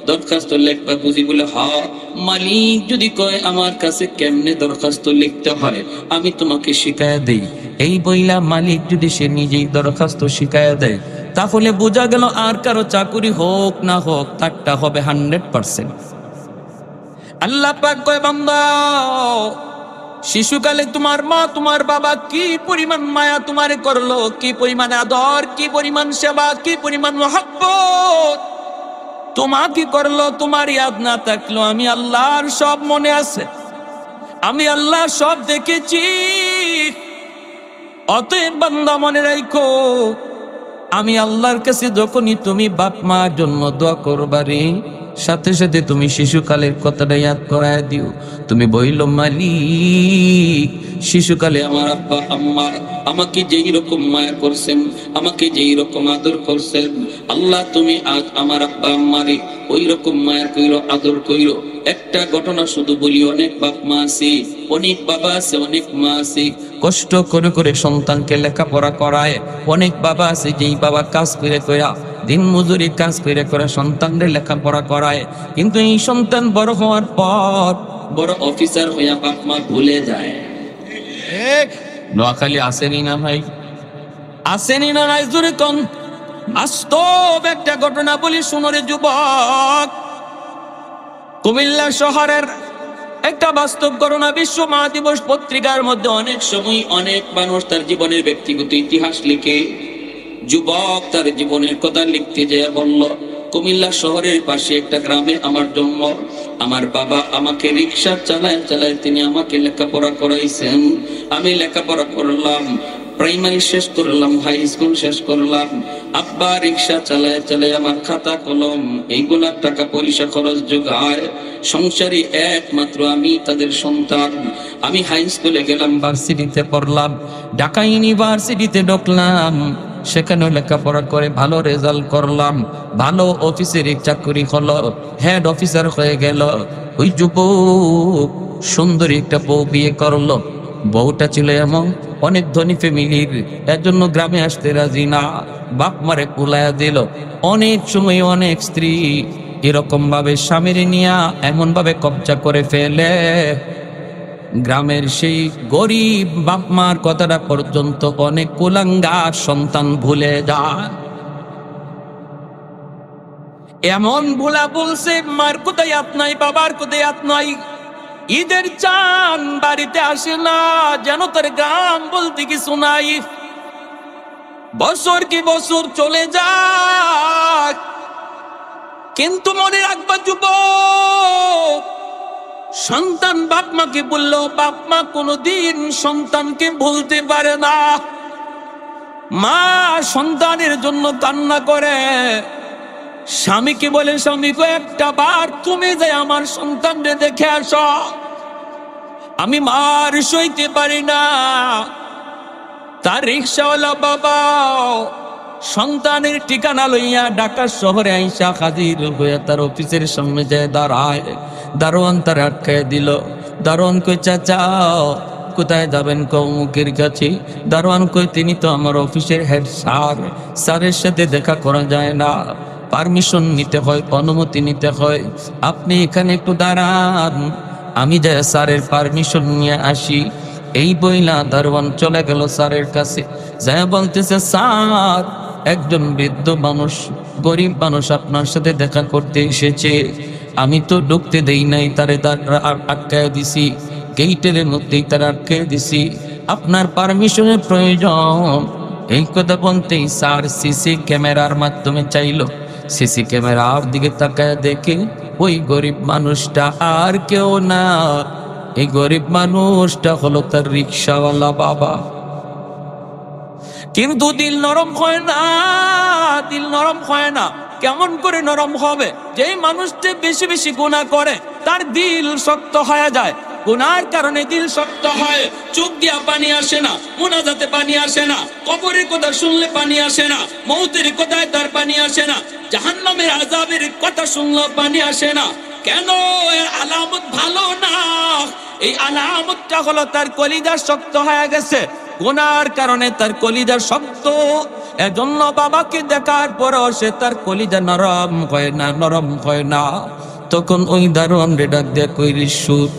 দরখাস্ত লেখবা বুঝি? বলে হ্যাঁ। মালিক যদি কয় আমার কাছে কেমনে দরখাস্ত লিখতে হয়, আমি তোমাকে শিখায়া দেই, এই বইলা মালিক যদি সে নিজেই দরখাস্ত শিখায়া দেয়, তাহলে বোঝা গেল আর কারো চাকরি হোক না হোক, তারটা হবে 100%। আল্লাহ পাক কয়, বান্দা, শিশুকালে তোমার মা তোমার বাবা কি পরিমাণ মায়া তোমারে করলো, কি পরিমাণ আদর, কি পরিমাণ সেবা, কি পরিমাণ মহব্বত তোমাকে করলো, তোমার ইয়াদ না থাকলো আমি আল্লাহর সব মনে আছে, আমি আল্লাহ সব দেখেছি। অতএব বান্দা মনে রাখো, আমি আল্লাহর কাছে যখনই তুমি বাপ মার জন্য দোয়া করবারে, সাথে সাথে তুমি শিশুকালের কথাটা ইয়াদ করায় দিও। তুমি বইল, মালিক শিশুকালে আমার আব্বা আম্মা আমাকে যেই রকম মায়া করছেন, আমাকে যেই রকম আদর করছেন, আল্লাহ তুমি আজ আমার আব্বা আম্মারে ওই রকম মায়া কইরো, আদর কইরো। একটা ঘটনা শুধু বলি, অনেক বাপ মা আছে, অনেক বাবা আছে, অনেক মা আছে কষ্ট করে করে সন্তানকে লেখাপড়া করায়। অনেক বাবা আছে যেই বাবা কাজ করে কইরা, দিন মজুরি কাজ করে করে সন্তানদের লেখাপড়া করায়, কিন্তু এই সন্তান বড় হওয়ার পর বড় অফিসার হইয়া বাপ মা ভুলে যায়। নোয়াখালী আসেনি না ভাই? আসেনি না? নাই জোরে কোন? বাস্তব একটা ঘটনা বলি শুনরে যুবক। কুমিল্লা শহরের একটা বাস্তব ঘটনা, বিশ্ব মা দিবস পত্রিকার মধ্যে অনেক সময় অনেক মানুষ তার জীবনের ব্যক্তিগত ইতিহাস লিখে। যুবক তার জীবনের কথা লিখতে যেয়ে বলল, কুমিল্লা শহরের পাশে একটা গ্রামে আমার জন্ম। আমার বাবা আমাকে রিক্সা চালায় চালায় তিনি আমাকে লেখাপড়া করাইছেন। আমি লেখাপড়া করলাম, প্রাইমারি শেষ করলাম, হাই স্কুল শেষ করলাম। আব্বা রিক্সা চালায় চালায় আমার খাতা কলম এইগুলা টাকা পয়সা খরচ যোগায়। সংসারী একমাত্র আমি তাদের সন্তান। আমি হাই স্কুলে গেলাম, ভার্সিটিতে পড়লাম, ঢাকা ইউনিভার্সিটিতে ঢুকলাম, সেখানে লেখাপড়া করে ভালো রেজাল্ট করলাম, ভালো অফিসের চাকরি হলো, হেড অফিসার হয়ে গেল। ওই যুবক সুন্দরী একটা বউ বিয়ে করলো। বউটা ছিল এমন অনেক ধনী ফ্যামিলির, এর জন্য গ্রামে আসতে রাজি না, বাপ মারে কুলায়া দিল। অনেক সময় অনেক স্ত্রী এরকম ভাবে স্বামীর নিয়া এমন ভাবে কবজা করে ফেলে, গ্রামের সেই গরিব বাপ মার কথাটা পর্যন্ত অনেক কুলাঙ্গার সন্তান ভুলে যায়। এমন ভুলা বলছে, মার কোথায় হাত নাই, বাবার কোথায় হাত নাই। ঈদের চান বাড়িতে আসে না, যেন তার গ্রাম বলতে কিছু নাই। বছর কি বছর চলে যায়, কিন্তু মনে রাখবা যুবক, সন্তান বাপ মাকে বললো, বাপ মা কোনদিন সন্তানকে ভুলতে পারে না। মা সন্তানের জন্য কান্না করে, স্বামীকে বলে, স্বামী গো একটা বার তুমি যে আমার সন্তানকে দেখে আসো, আমি মার সইতে পারি না। তার রিক্সাওয়ালা বাবা সন্তানের ঠিকানা লইয়া ঢাকা শহরে আইসা হাজির হইয়া তার অফিসের সামনে যায় দাঁড়ায়। দারোয়ান তার আটকায় দিল। দারোয়ান কই, চাচা কোথায় যাবেন? অমুকের কাছে। দারোয়ান কই, তিনি তো আমার অফিসের হেড স্যার, স্যারের সাথে দেখা করা যায় না, পারমিশন নিতে হয়, অনুমতি নিতে হয়, আপনি এখানে একটু দাঁড়ান, আমি যাই স্যারের পারমিশন নিয়ে আসি। এই বইলা দারোয়ান চলে গেল স্যারের কাছে, যায় বলতেছে, স্যার একজন বৃদ্ধ মানুষ, গরিব মানুষ আপনার সাথে দেখা করতে এসেছে, আমি তো ঢুকতে দেই নাই, তারে আটকায় দিছি, গেইটের মধ্যেই তারা আটকায় দিছি, আপনার পারমিশনের প্রয়োজন। এই কথা বলতেই স্যার সিসি ক্যামেরার মাধ্যমে চাইলো। সিসি ক্যামেরার দিকে তাকায় দেখে ওই গরিব মানুষটা আর কেউ না, এই গরিব মানুষটা হলো তার রিক্সাওয়ালা বাবা। কিন্তু দিল নরম হয় না, দিল নরম হয় না। কেমন করে নরম হবে? যে মানুষটা বেশি বেশি গুনাহ করে তার দিল শক্ত হয়ে যায়। গুনার কারণে দিল শক্ত হয়, চোখ দিয়া পানি আসে না, মুনাজাতে পানি আসে না, কবরের কথা শুনলে পানি আসে না, মৌতের কথায় তার পানি আসে না, জাহান্নামের আযাবের কথা শুনলে পানি আসে না। কেন? এর আলামত ভালো না। এই আলামতটা হলো তার কলিজা শক্ত হয়ে গেছে, গুনার কারণে তার কলিজা শক্ত। এজন্য বাবাকে দেখার পরও সে তার কলিজা নরম হয় না, নরম হয় না। তখন ওই দারোয়ান রে ডাক দিয়ে কইরি, সুদ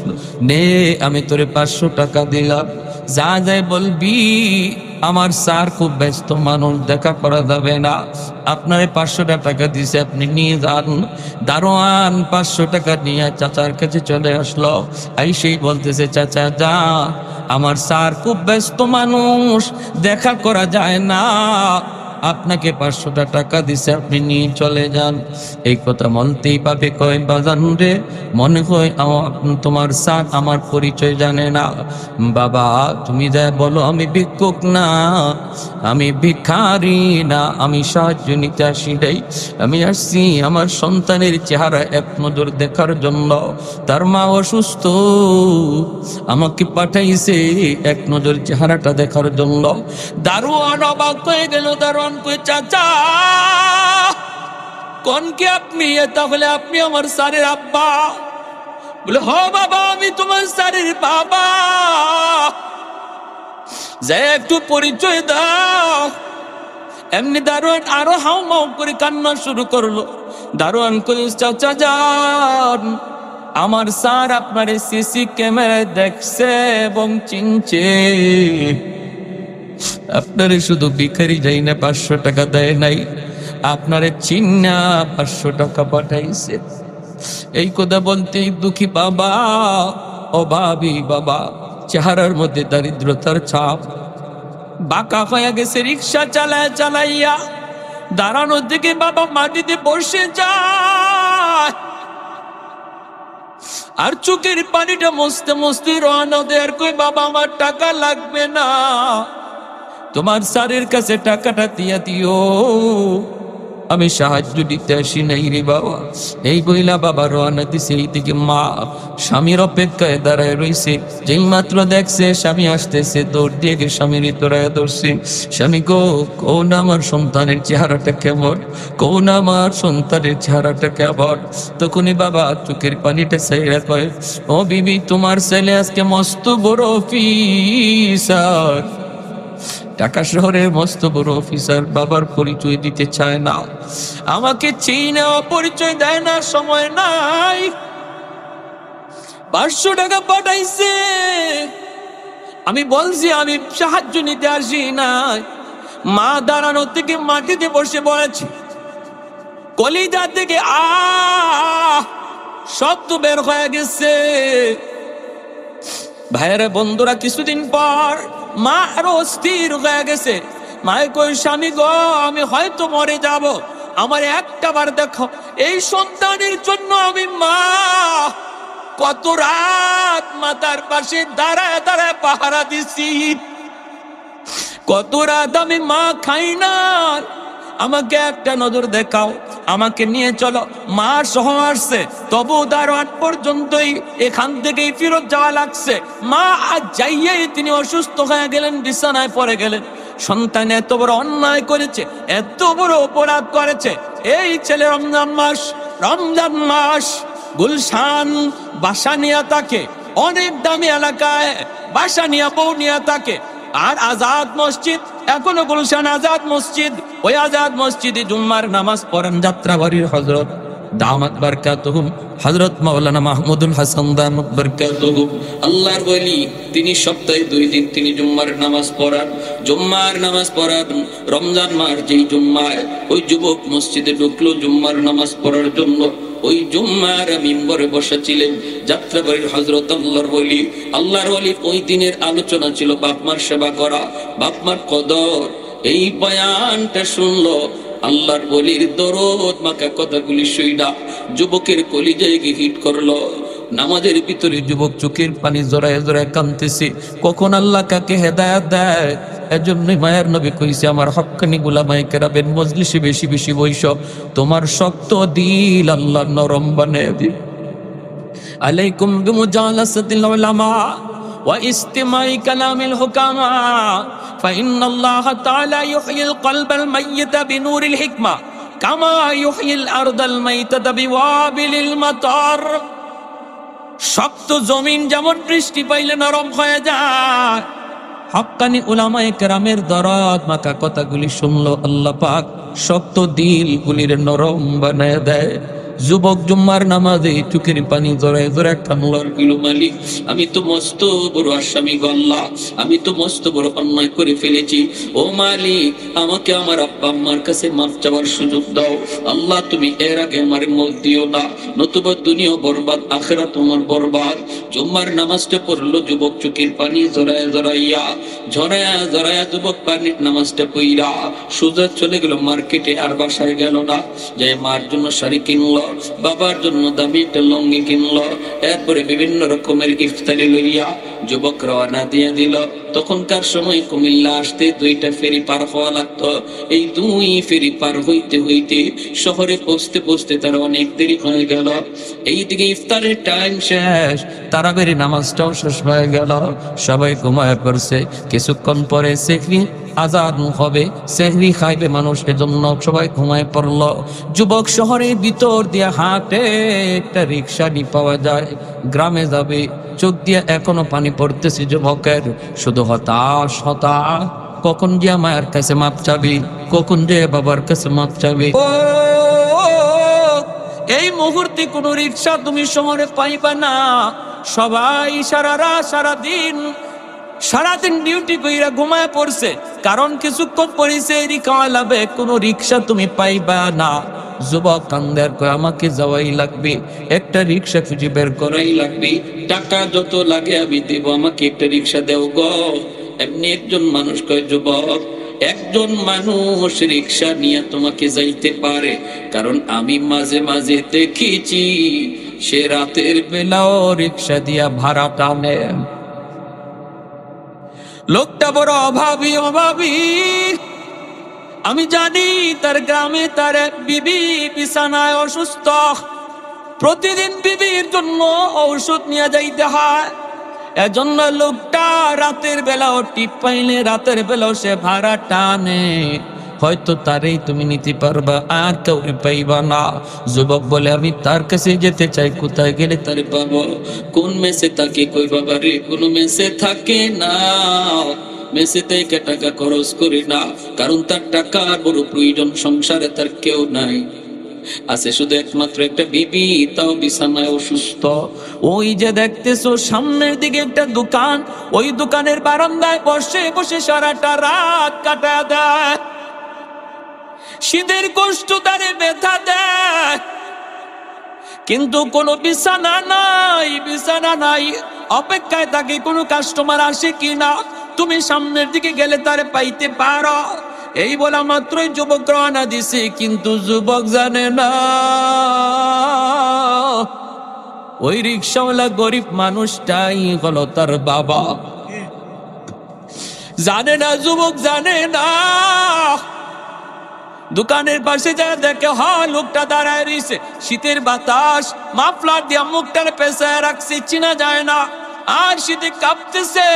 নে, আমি তোরে 500 টাকা দিলাম, যা যায় বলবি আমার স্যার খুব ব্যস্ত মানুষ, দেখা করা যাবে না, আপনারে 500 টাকা দিছে, আপনি নিয়ে যান। দারোয়ান 500 টাকা নিয়ে চাচার কাছে চলে আসলো। সেই বলতেছে, চাচা যা, আমার স্যার খুব ব্যস্ত মানুষ, দেখা করা যায় না, আপনাকে 500টা টাকা দিছে, আপনি নিয়ে চলে যান। এই কথা মনতেই পাবে কয় বাজান রে, মনে হয় তোমার স্যার আমার পরিচয় জানে না। বাবা তুমি যা বলো আমি ভিক্ষুক না, আমি ভিখারি না, আমি সাহায্য নিতে আসি নাই। আমি আসছি আমার সন্তানের চেহারা এক নজর দেখার জন্য। তার মা অসুস্থ, আমাকে পাঠাইছে এক নজর চেহারাটা দেখার জন্য। দারোয়ান অবাক হয়ে গেল। দারোয়ান কই চাচা কোন কি আপনি? তাহলে আপনি আমার স্যারের আব্বা? বলে হ বাবা আমি তোমার স্যারের বাবা। যে একটু পরিচয় দাও। এমনি দারোয়ান আরো হাউমাউ করে কান্না শুরু করলো। দারোয়ান কই চাচা যান, আমার স্যার আপনার সিসি ক্যামেরায় দেখছে এবং চিনছে। আপনারে শুধু ভিখারি যাই না 500 টাকা দেয় নাই, আপনারে চিন্না 500 টাকা পাঠাইছে। এই কথা বলতেই দুঃখী বাবা, অভাবী বাবা, চেহারার মধ্যে দারিদ্রতার ছাপ, বাঁকা হয়ে গেছে। রিক্সা চালাইয়া দাঁড়ানোর দিকে বাবা মাটিতে বসে যায়। আর চোখের পানিটা মুছতে মুছতে রওনা দেয়ার কই বাবা আমার টাকা লাগবে না, তোমার স্যারের কাছে টাকাটা দিয়া দিও, আমি সাহায্য দিতে আসি নাই রে বাবা। এই বইলা বাবা রওনা দিছে। এইদিকে মা স্বামীর অপেক্ষায় দাঁড়ায় রইছে। যেই মাত্র দেখছে স্বামী আসতেছে, দৌড় দিয়ে গিয়ে স্বামীর তোরায় ধরছে। স্বামী গো, কোন আমার সন্তানের চেহারাটা কেমন, কোন আমার সন্তানের চেহারাটা কেমন? তখনই বাবা চোখের পানিটা ছাইড়া কয়, ও বিবি তোমার ছেলে আজকে মস্ত বড় অফিসার, ঢাকা শহরের মস্ত বড় অফিসার। বাবার পরিচয় দিতে চায় না, আমাকে চিনে পরিচয় দেয় না, সময় নাই। 500 টাকা পাঠাইছে। আমি বলছি আমি সাহায্য নিতে আসি নাই। মা দাঁড়ানো থেকে মাটিতে বসে পড়েছে, কলিজা থেকে শব্দ বের হয়ে গেছে। ভাইয়েরা বন্ধুরা, কিছুদিন পর মা আরো অস্থির হয়ে গেছে। মায়ে কই স্বামী গো, আমি হয়তো মরে যাব, আমার একটা বার দেখো। এই সন্তানের জন্য আমি মা কত রাত মাতার পাশে দাঁড়ায় দাঁড়ায় পাহারা দিছি, কত রাত আমি মা খাই না। আমাকে একটা নজর দেখাও, আমাকে নিয়ে চলো। মা সহ আসছে, তবু দারোয়ান পর্যন্তই এখান থেকেই ফেরত যাওয়া লাগছে। মা আজ যাইয়েই তিনি অসুস্থ হয়ে গেলেন, বিছানায় পড়ে গেলেন। সন্তান এত বড় অন্যায় করেছে, এত বড় অপরাধ করেছে। এই ছেলে রমজান মাস গুলশান বাসা নিয়ে থাকে, অনেক দামি এলাকায় বাসা নিয়ে বউ নিয়ে থাকে। আর আজাদ মসজিদ, এখনো গুলশান আজাদ মসজিদ, ওই আজাদ মসজিদে জুম্মার নামাজ পড়েন যাত্রাবাড়ির হযরত দামাত বারকাতুহুম হযরত মাওলানা মাহমুদুল হাসান দামাত বারকাতুহুম, আল্লাহর ওলি। তিনি সপ্তাহে 2 দিন তিনি জুম্মার নামাজ পড়ান। জুম্মার নামাজ পড়ান রমজান মাস যেই জুম্মায় ওই যুবক মসজিদে ঢুকলো জুম্মার নামাজ পড়ার জন্য, ওই জুম্মার মিম্বরে বসেছিলেন যাত্রাবাড়ির হযরত আল্লাহর ওলি। ওই দিনের আলোচনা ছিল বাপমার সেবা করা, বাপমার কদর। এই বয়ানটা শুনলো আল্লাহর ওলির দরদ মাখা কথাগুলি শুইনা যুবকের কলিজায় গিয়ে হিট করলো। নামাজের ভিতরে যুবক চোখের পানি জড়ায় জড়ায় কাঁদতেছে, কখন আল্লাহ কাকে হেদায়েত দেয়। এজন্যই মায়ের নবী কইছে, আমার হক্কানি গোলামায়ে কেরামের মজলিসে বেশি বেশি বইস, তোমার শক্ত দিল আল্লাহ নরম বানায় দিবে। আলাইকুম বিমুজালাসাতিল উলামা ওয়া ইস্তিমাই কালামিল হুকামা ফাইন্নাল্লাহ তাআলা ইউহয়িল কলবাল মাইয়িতা বিনূরিল হিকমা কামা ইউহয়িল আরদাল মাইতাতা বিওয়াবিলিল মাতার। শক্ত জমিন যেমন বৃষ্টি পাইলে নরম হয়ে যায়, হক্কানি উলামায়ে কেরামের দরদ মাখা কথাগুলি শুনলো আল্লাহ পাক শক্ত দিলগুলির নরম বানায় দেয়। যুবক জুম্মার নামাজে চোখের পানি জড়ায় জড়ায় কান্নার কইল, মালিক আমি তো মস্ত বড় আসামি গল্লা, আমি তো মস্ত বড় অন্যায় করে ফেলেছি। ও মালিক, আমাকে আমার আব্বা আম্মার কাছে মাফ চাওয়ার সুযোগ দাও। আল্লাহ তুমি এর আগে আমার মত দিও না, নতুবা দুনিয়া বরবাদ, আখিরাত তোমার বরবাদ। জুম্মার নামাজটা পড়লো যুবক চোখের পানি জড়ায় জড়াইয়া, ঝরায়া জড়ায়া যুবক পানির নামাজটা পইরা সোজা চলে গেল মার্কেটে, আর বাসায় গেল না। যে মার জন্য শাড়ি কিনলো, বাবার জন্য দামি একটা লুঙ্গি কিনলো, এরপরে বিভিন্ন রকমের ইফতারি লইয়া যুবক রওনা দিয়ে দিল। তখনকার সময় কুমিল্লা আসতে 2টা ফেরি পার হওয়া লাগতো। এই 2 ফেরি পার হইতে হইতে শহরে পৌঁছতে পৌঁছতে তার অনেক দেরি হয়ে গেল। এইদিকে ইফতারের টাইম শেষ, তারাবির নামাজটাও শেষ হয়ে গেল, সবাই ঘুমায় পড়ছে। কিছুক্ষণ পরে সেহরি আজান হবে, সেহরি খাইবে মানুষ, এজন্য সবাই ঘুমায় পড়লো। যুবক শহরের ভিতর দিয়ে হাঁটে, একটা রিক্সা পাওয়া যায়, গ্রামে যাবে। চোখ দিয়ে এখনো পানি পড়তেছে যুবকের, শুধু হতাশ হতাশ। কখন যে মায়ের কাছে মাপ চাবি, কখন যে বাবার কাছে মাপ চাবি। ও এই মুহূর্তে কোন রিক্সা তুমি শহরে পাইবা না। সবাই সারা রাত সারাদিন ডিউটি কইরা ঘুমায় পড়ছে, কারণ কিছুক্ষণ পরিছে রিক্সাওয়ালাবে কোনো রিক্সা তুমি পাইবা না। যুবক কান্দার কয়, আমাকে যাওয়াই লাগবে, একটা রিক্সা খুঁজে বের করাই লাগবে, টাকা যত লাগে আমি দেব, আমাকে একটা রিক্সা দেও গো। এমনি একজন মানুষ কয়, যুবক একজন মানুষ রিক্সা নিয়ে তোমাকে যাইতে পারে, কারণ আমি মাঝে মাঝে দেখেছি সে রাতের বেলাও রিক্সা দিয়া ভাড়া টানে। লোকটা বড় অভাবী। আমি জানি তার গ্রামে তার এক বিবি বিছানায় অসুস্থ, প্রতিদিন বিবির জন্য ঔষধ নিয়ে যাইতে হয়। এজন্য লোকটা রাতের বেলাও টিপ পাইলে রাতের বেলাও সে ভাড়া টানে। হয়তো তারই তুমি নিতে পারবা, আর কেউ পাইবা না। যুবক বলে, আমি তার কাছে যেতে চাই, কোথায় গেলে তার পাবো? কোন মেসে থাকে? কই বাবা রে, কোন মেসে থাকে না, মেসে থেকে টাকা খরচ করি না, কারণ তার টাকার বড় প্রয়োজন, সংসারে তার কেউ নাই, আছে শুধু একমাত্র একটা বিবি, তাও বিছানায় অসুস্থ। ওই যে দেখতেছো সামনের দিকে একটা দোকান, ওই দোকানের বারান্দায় বসে বসে সারাটা রাত কাটা দেয়। শীতের কষ্ট তারে ব্যথা দেয়, কিন্তু কোনো বিছানা নাই। অপেক্ষায় থাকে কোনো কাস্টমার আসে কিনা, তুমি সামনের দিকে গেলে তারে পাইতে পারো। এই বলা মাত্রই যুবক রওনা দিছে, কিন্তু যুবক জানে না ওই রিক্সাওয়ালা গরিব মানুষটাই হলো তার বাবা। জানে না যুবক, জানে না। দোকানের পাশে যা দেখে, লোকটা দাঁড়ায় রয়েছে, শীতের বাতাস মাফলার দিয়া মুখটার পেছায় রাখছে, চিনা যায় না, আর শীতে কাঁপতেছে।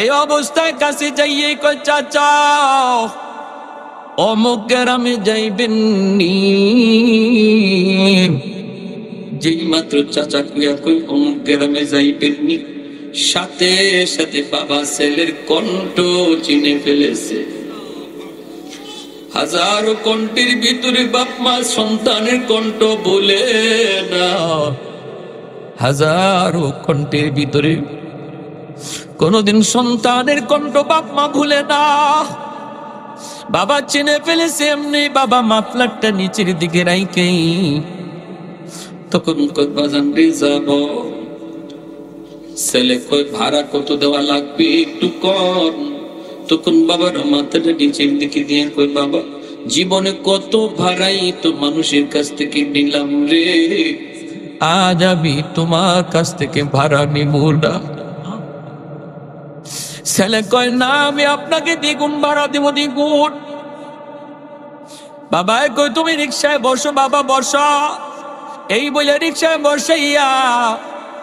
এই অবস্থায় কাছে যাইয়ে কয়, চাচা অমুক গ্রামে যাইবেন নি? যেই মাত্র চাচা কুয়া কই অমুক গ্রামে যাইবেন নি, সাথে সাথে বাবা ছেলের কণ্ঠ চিনে ফেলেছে। হাজারো কণ্ঠের ভিতরে বাপ মা সন্তানের কণ্ঠ বলে না, হাজারো কণ্ঠের ভিতরে কোনদিন সন্তানের কণ্ঠ বাপ মা ভুলে না। বাবা চিনে ফেলেছে এমনি, বাবা মাফলারটা নিচের দিকে রাইকেই তখন কই, বাজান রে যাব। ছেলে কই, ভাড়া কত দেওয়া লাগবে একটু কম। তখন বাবার মাথাটা নিচের দিকে দিয়ে কই, বাবা জীবনে কত ভাড়াই তো মানুষের কাছ থেকে নিলাম রে, আজ আমি তোমার কাছ থেকে ভাড়া নিব না। ছেলে কয়, না আমি আপনাকে দ্বিগুণ ভাড়া দেব, দ্বিগুণ। বাবা কই, তুমি রিক্সায় বসো, বাবা বসো। এই বলে রিক্সায় বসাইয়া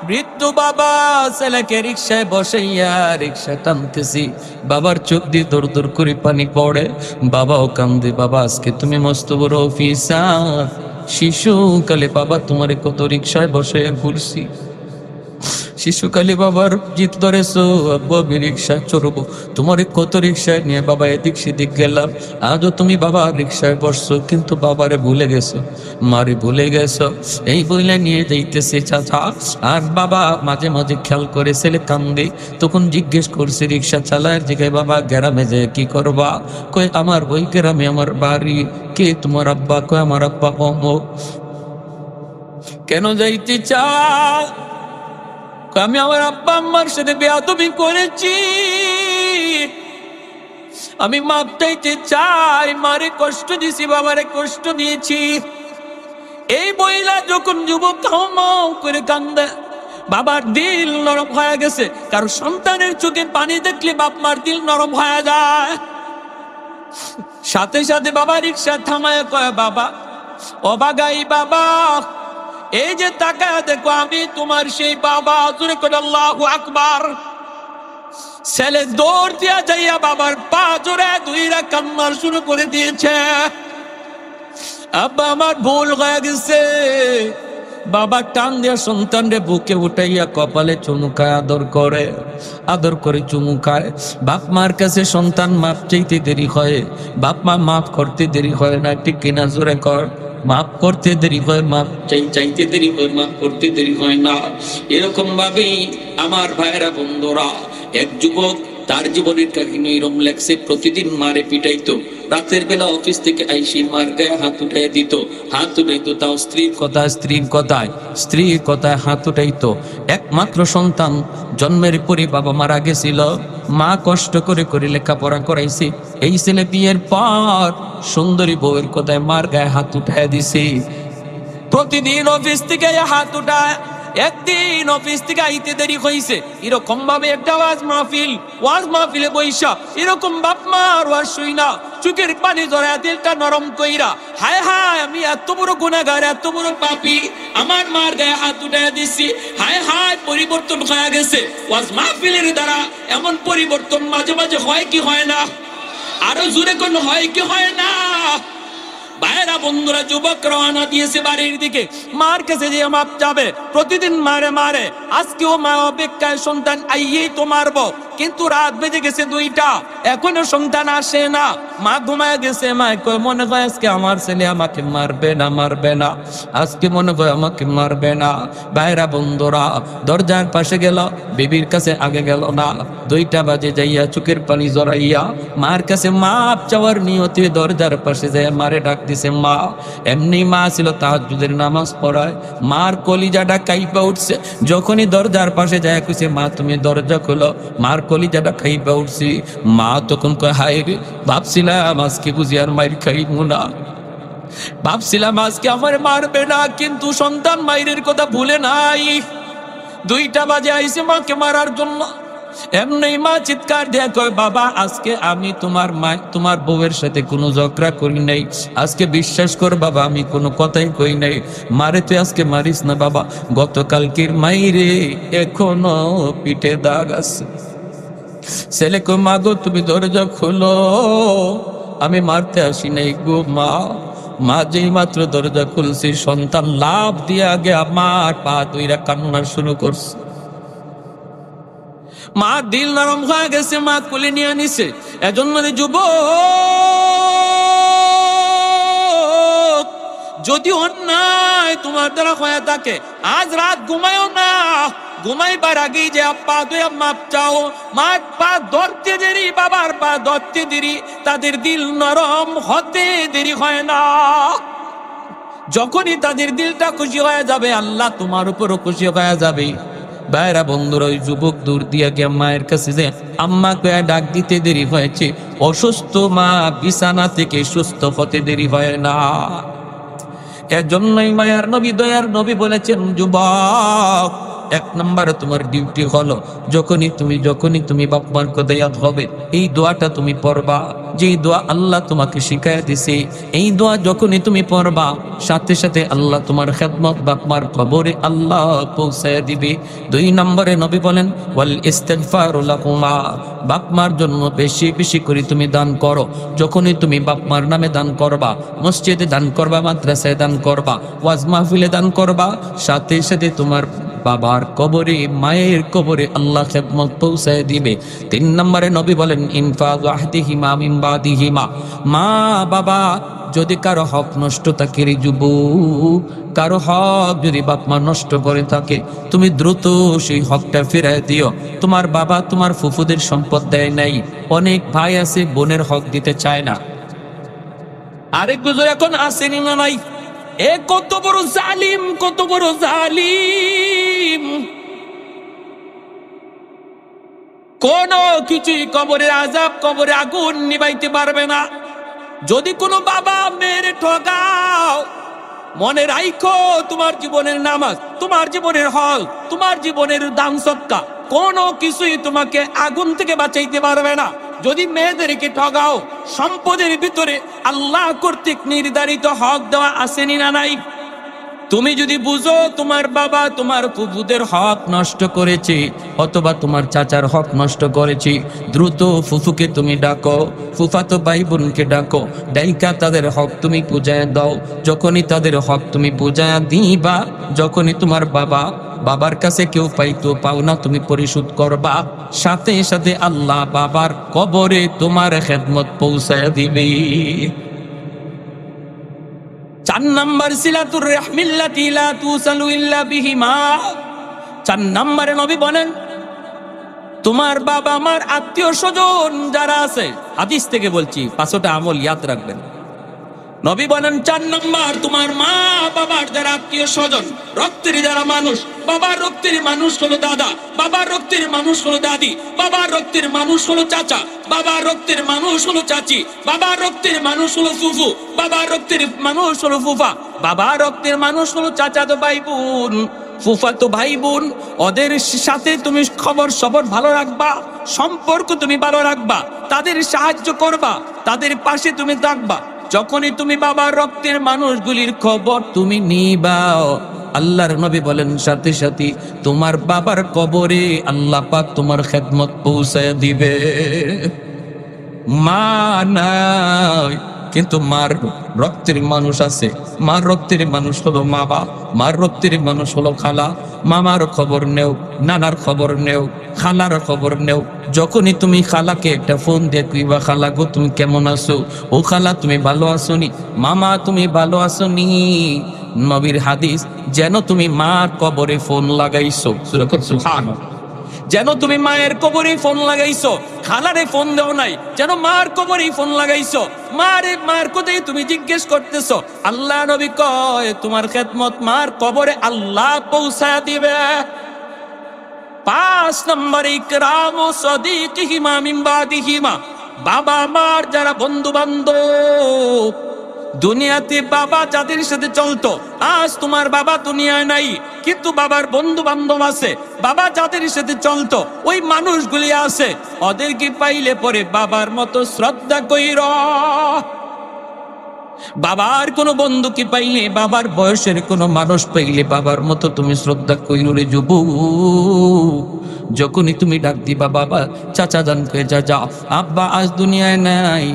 বৃদ্ধ বাবা ছেলেকে রিক্সায় বসাইয়া রিক্সা টানতেছি। বাবার চোখ দিয়ে দর দর করে পানি পড়ে, বাবাও কান্দে। বাবা আজকে তুমি মস্ত বড় অফিসার, শিশুকালে বাবা তোমারে কত রিক্সায় বসাইয়া ঘুরছি, শিশুকালী বাবার জিদ ধরেছো, আব্বু আমি রিক্সায় চড়বো, তোমার কত রিক্সায় নিয়ে বাবা এদিক সেদিক গেলাম, আজও তুমি বাবা রিক্সায় বসছো, কিন্তু বাবারে ভুলে গেছো, মারে ভুলে গেছো। এই বইলে নিয়ে যাইতেছে চাচা। আর বাবা মাঝে মাঝে খেয়াল করে ছেলে কান্দে, তখন জিজ্ঞেস করছে রিক্সা চালায় জিগায়, বাবা গ্রামে যে কি করবা? কই আমার ওই গ্রামে আমার বাড়ি। কে তোমার আব্বা? কয় আমার আব্বা অমুক। কেন যাইতে চাও? আমি আমার আব্বা আম্মার সাথে বেয়াদবি করেছি, আমি মাপ চাইতে চাই, মারে কষ্ট দিয়েছি, বাবারে কষ্ট দিয়েছি। এই মহিলা যখন যুবক হাউমাউ করে কান্দে, বাবার দিল নরম হয়ে গেছে। কারণ সন্তানের চোখে পানি দেখলে বাপ মার দিল নরম হয়ে যায়। সাথে সাথে বাবা রিক্সা থামায় কয়, বাবা অবাগাই বাবা, এই যে তাকায় দেখো আমি তোমার সেই বাবা। জোরে করে আল্লাহু আকবার। ছেলে দৌড় দিয়া যাইয়া বাবার পা জোরে ধুইরা কান্না শুরু করে দিয়েছে। আব্বা আমার ভুল হয়ে গেছে। বাবা টান দিয়া সন্তানরে বুকে উঠাইয়া কপালে চুমুকায় আদর করে চুমুকায়। বাপ মার কাছে সন্তান মাপ চাইতে দেরি হয়, বাপ মা মাফ করতে দেরি হয় না, ঠিক কিনা? জোরে কর। মাফ করতে দেরি হয়, মাফ চাইতে দেরি হয়, মাফ করতে দেরি হয় না। এরকম ভাবেই আমার ভাইয়েরা বন্ধুরা, এক যুবক তার জীবনের কাহিনী এরকম লেখছে। প্রতিদিন মারে পিটাইতো, রাতের বেলা অফিস থেকে আইসি মার গায়ে হাত উঠাই দিত, হাত উঠাইতো, তাও স্ত্রীর কথায় হাত উঠাইতো। একমাত্র সন্তান, জন্মের পরে বাবা মারা গেছিল, মা কষ্ট করে করে লেখাপড়া করাইছে। এই ছেলে বিয়ের পর সুন্দরী বউয়ের কথায় মার গায়ে হাত উঠাই দিছে। প্রতিদিন অফিস থেকে হাত উঠায়। একদিন অফিস থেকে আইতে দেরি হয়েছে, এরকম ভাবে একটা ওয়াজ মাহফিলে বৈশা এরকম বাপ মার ওয়াজ শুই না, চোখের পানি ধরা, দিলটা নরম কইরা, হায় হায় আমি এত বড় গুনাহগার, এত বড় পাপী, আমার মার গায়ে হাত উঠাইয়া দিছি, হায় হায় পরিবর্তন হয়ে গেছে। ওয়াজ মাহফিলের দ্বারা এমন পরিবর্তন মাঝে মাঝে হয় কি হয় না? আরো জোরে কোন হয় কি হয় না? ভাইরা বন্ধুরা, যুবক রওনা দিয়েছে বাড়ির দিকে, মার কাছে যে মাপ যাবে। প্রতিদিন মারে, আজকেও মা অপেক্ষায়, সন্তান আইয়েই তো মারবো। কিন্তু রাত বেজে গেছে 2টা, এখনো সন্তান আসে না। মা ঘুমায় গেছে। মা কয়, মনে হয় আজকে আমার ছেলে আমাকে মারবে না, আজকে মনে হয় আমাকে মারবে না। ভাইরা বন্ধুরা, দরজার পাশে গেল, বিবির কাছে আগে গেল না। 2টা বাজে যাইয়া চোখের পানি জড়াইয়া মার কাছে মাপ চাওয়ার নিয়তে দরজার পাশে যায় মারে ডাক দিছে। মা এমনি মা ছিল তাহাজ্জুদের নামাজ পড়ায়, মার কলিজাটা কাইপা উঠছে। যখনই দরজার পাশে যায় কইছে, মা তুমি দরজা খোলো। মার কলিজাটা কাইপা উঠছি। মা তখন কয়, হায় রে, ভাবছিলাম আজকে বুঝি আর মাইর খাইবো না, ভাবছিলাম আজকে আমার মারবে না, কিন্তু সন্তান মায়ের কথা ভুলে নাই। 2টা বাজে আইছে মাকে মারার জন্য। এমনি মা চিৎকার দিয়ে কয়, বাবা আজকে আমি তোমার বউয়ের সাথে কোনো ঝগড়া করি নাই, আজকে বিশ্বাস কর বাবা আমি কোনো কথাই কই নাই। মারে তুই আজকে মারিস না বাবা, গতকালকের মাইরে এখনো পিঠে দাগ আছে। ছেলে কই, মা গো তুমি দরজা খোলো, আমি মারতে আসি নাই গো মা যেই মাত্র দরজা খুলছি, সন্তান লাফ দিয়ে আগে আমার পা ধইরা কান্না শুরু করছে। মা দিল নরম হয়ে গেছে, মা কোলে নিয়ে নিছে। এজন্য যুবক, যদি অন্যায় তোমার দ্বারা হয়ে থাকে, আজ রাত ঘুমায়ও না, ঘুমাইবার আগেই যে পা ধুয়ে মাপ চাও। মার পা ধরতে দেরি, বাবার পা ধরতে দেরি, তাদের দিল নরম হতে দেরি হয় না। যখনই তাদের দিলটা খুশি হয়ে যাবে, আল্লাহ তোমার উপরও খুশি হয়ে যাবে। ভাইরা বন্ধুরা, ওই যুবক দূর দিয়া গিয়ে মায়ের কাছে যে আম্মাকে ডাক দিতে দেরি হয়েছে। অসুস্থ মা বিছানা থেকে সুস্থ হতে দেরি হয় না। এর জন্যই মায়ার নবী, দয়ার নবী বলেছেন, যুবক 1 নম্বরে তোমার ডিউটি হলো, যখনই তুমি বাপ মার কথা ইয়াদ হবে, এই দোয়াটা তুমি পড়বা। যেই দোয়া আল্লাহ তোমাকে শিখাইয়া দিছে, এই দোয়া যখনই তুমি পড়বা, সাথে সাথে আল্লাহ তোমার খেদমত বাপ মার কবরে আল্লাহ পৌঁছায় দিবে। 2 নম্বরে নবী বলেন, ওয়াল ইস্তিগফারু লাহুমা, বাপ মার জন্য বেশি বেশি করে তুমি দান করো। যখনই তুমি বাপ মার নামে দান করবা, মসজিদে দান করবা, মাদ্রাসায় দান করবা, ওয়াজ মাহফিলে দান করবা, সাথে সাথে তোমার বাবার কবরে মায়ের কবরে আল্লাহ খেদমত পৌঁছায় দিবে। 3 নম্বরে নবী বলেন ইনফাযু আহদিহিমা মিন বাদিহিমা, মা বাবা যদি কারো হক নষ্ট থাকে, রে যুবক, কারো হক যদি বাপ মা নষ্ট করে থাকে, তুমি দ্রুত সেই হকটা ফিরায় দিও। তোমার বাবা তোমার ফুফুদের সম্পদ দেয় নাই, অনেক ভাই আছে বোনের হক দিতে চায় না। আরেক বুঝো এখন আসেনি না নাই, এ কত বড় জালিম, কত বড় জালিম। কোন কিছুই কবরের আযাব, কবরে আগুন নিবাইতে পারবে না। যদি কোনো বাবা মেয়েরে ঠকাও, মনে রাখো তোমার জীবনের নামাজ, তোমার জীবনের হল, তোমার জীবনের দান সদকা কোনো কিছুই তোমাকে আগুন থেকে বাঁচাইতে পারবে না। যদি মেয়েদেরকে ঠকাও, সম্পদের ভিতরে আল্লাহ কর্তৃক নির্ধারিত হক দেওয়া আসেনি না নাই? তুমি যদি বুঝো তোমার বাবা তোমার ফুফুদের হক নষ্ট করেছে, অথবা তোমার চাচার হক নষ্ট করেছে, দ্রুত ফুফুকে তুমি ডাকো, ফুফাতো ভাই বোনকে ডাকো, ডাইকা তাদের হক তুমি বুঝায় দাও। যখনই তাদের হক তুমি বুঝায় দিবা, যখনই তোমার বাবার কাছে কেউ পাইতো পাওনা তুমি পরিশোধ করবা, সাথে সাথে আল্লাহ বাবার কবরে তোমার খেদমত পৌঁছায় দিবে। 4 নম্বর সিলাতুর রাহমিল্লাতি লা তুসালু ইল্লা বিহিমা। 4 নম্বরে নবী বলেন তোমার বাবা মার আত্মীয় স্বজন যারা আছে, হাদিস থেকে বলছি, 5টা আমল ইয়াদ রাখবেন। নবী বলেন 4 নম্বর তোমার মা বাবার যারা আত্মীয় স্বজন, রক্তের যারা মানুষ, বাবার রক্তের মানুষ হলো দাদা, বাবার রক্তের মানুষ হলো দাদি, বাবার রক্তের মানুষ হলো চাচা, বাবার রক্তের মানুষ হলো চাচি, বাবার রক্তের মানুষ হলো ফুফু, বাবার রক্তের মানুষ হলো ফুফা, বাবার রক্তের মানুষ হলো চাচাতো ভাই বোন, ফুফাতো ভাই বোন। ওদের সাথে তুমি খবর সবর ভালো রাখবা, সম্পর্ক তুমি ভালো রাখবা, তাদের সাহায্য করবা, তাদের পাশে তুমি থাকবা। যখনই তুমি বাবার রক্তের মানুষগুলির খবর তুমি নিবাও, আল্লাহর নবী বলেন সাথে সাথে তোমার বাবার কবরে আল্লাহ পাক তোমার খেদমত পৌঁছায় দিবে। মা নাই কিন্তু মার রক্তের মানুষ আছে, মার রক্তের মানুষ হলো মা বাবা, মার রক্তের মানুষ হলো খালা। মামার খবর নেও, নানার খবর নেও, খালার খবর নেও। যখনই তুমি খালাকে একটা ফোন দিয়ে কইবা খালা গো তুমি কেমন আছো, ও খালা তুমি ভালো আছো নি, মামা তুমি ভালো আছো নি, নবীর হাদিস যেন তুমি মার কবরে ফোন লাগাইছো, সুবহানাল্লাহ, যেন তুমি মায়ের কবরে ফোন লাগাইছো, খালারে ফোন দেও নাই, যেন মার কবরে ফোন লাগাইছো, মার কোথায় তুমি জিজ্ঞেস করতেছো। আল্লাহ নবী কয় তোমার খেদমত মার কবরে আল্লাহ পৌঁছায় দিবে। 5 নম্বর ইকরামু সাদিকিহিমা মিন বাদিহিমা, বাবা মার যারা বন্ধু বান্ধব, দুনিয়াতে বাবা যাদের সাথে চলতো, আজ তোমার বাবা দুনিয়ায় নাই, কিন্তু বাবার বন্ধু বান্ধব আছে, বাবা যাদের সাথে চলতো ওই মানুষগুলি আছে, ওদেরকে পাইলে পরে বাবার মতো শ্রদ্ধা কইর। বাবার কোনো বন্ধুকে পাইলে, বাবার বয়সের কোনো মানুষ পাইলে বাবার মতো তুমি শ্রদ্ধা কইর রে যুবক। যখনই তুমি ডাক দিবা বাবা চাচা জানকে যা আব্বা আজ দুনিয়ায় নাই,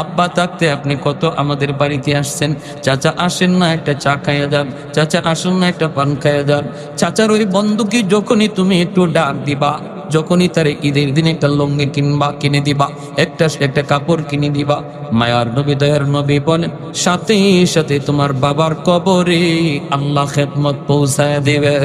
আব্বা থাকতে আপনি কত আমাদের বাড়িতে আসছেন, চাচা আসেন না একটা চা খাইয়া যান, চাচা আসেন না একটা পান খাইয়া যান। চাচার ওই বন্ধুকে যখনই তুমি একটু ডাক দিবা, যখনই তার ঈদের দিনে একটা লুঙ্গি কিনে দিবা, একটা কাপড় কিনে দিবা, মায়ার নবী দয়ার নবী বলেন সাথে সাথে তোমার বাবার কবরে আল্লাহ খেদমত পৌঁছায় দেবে।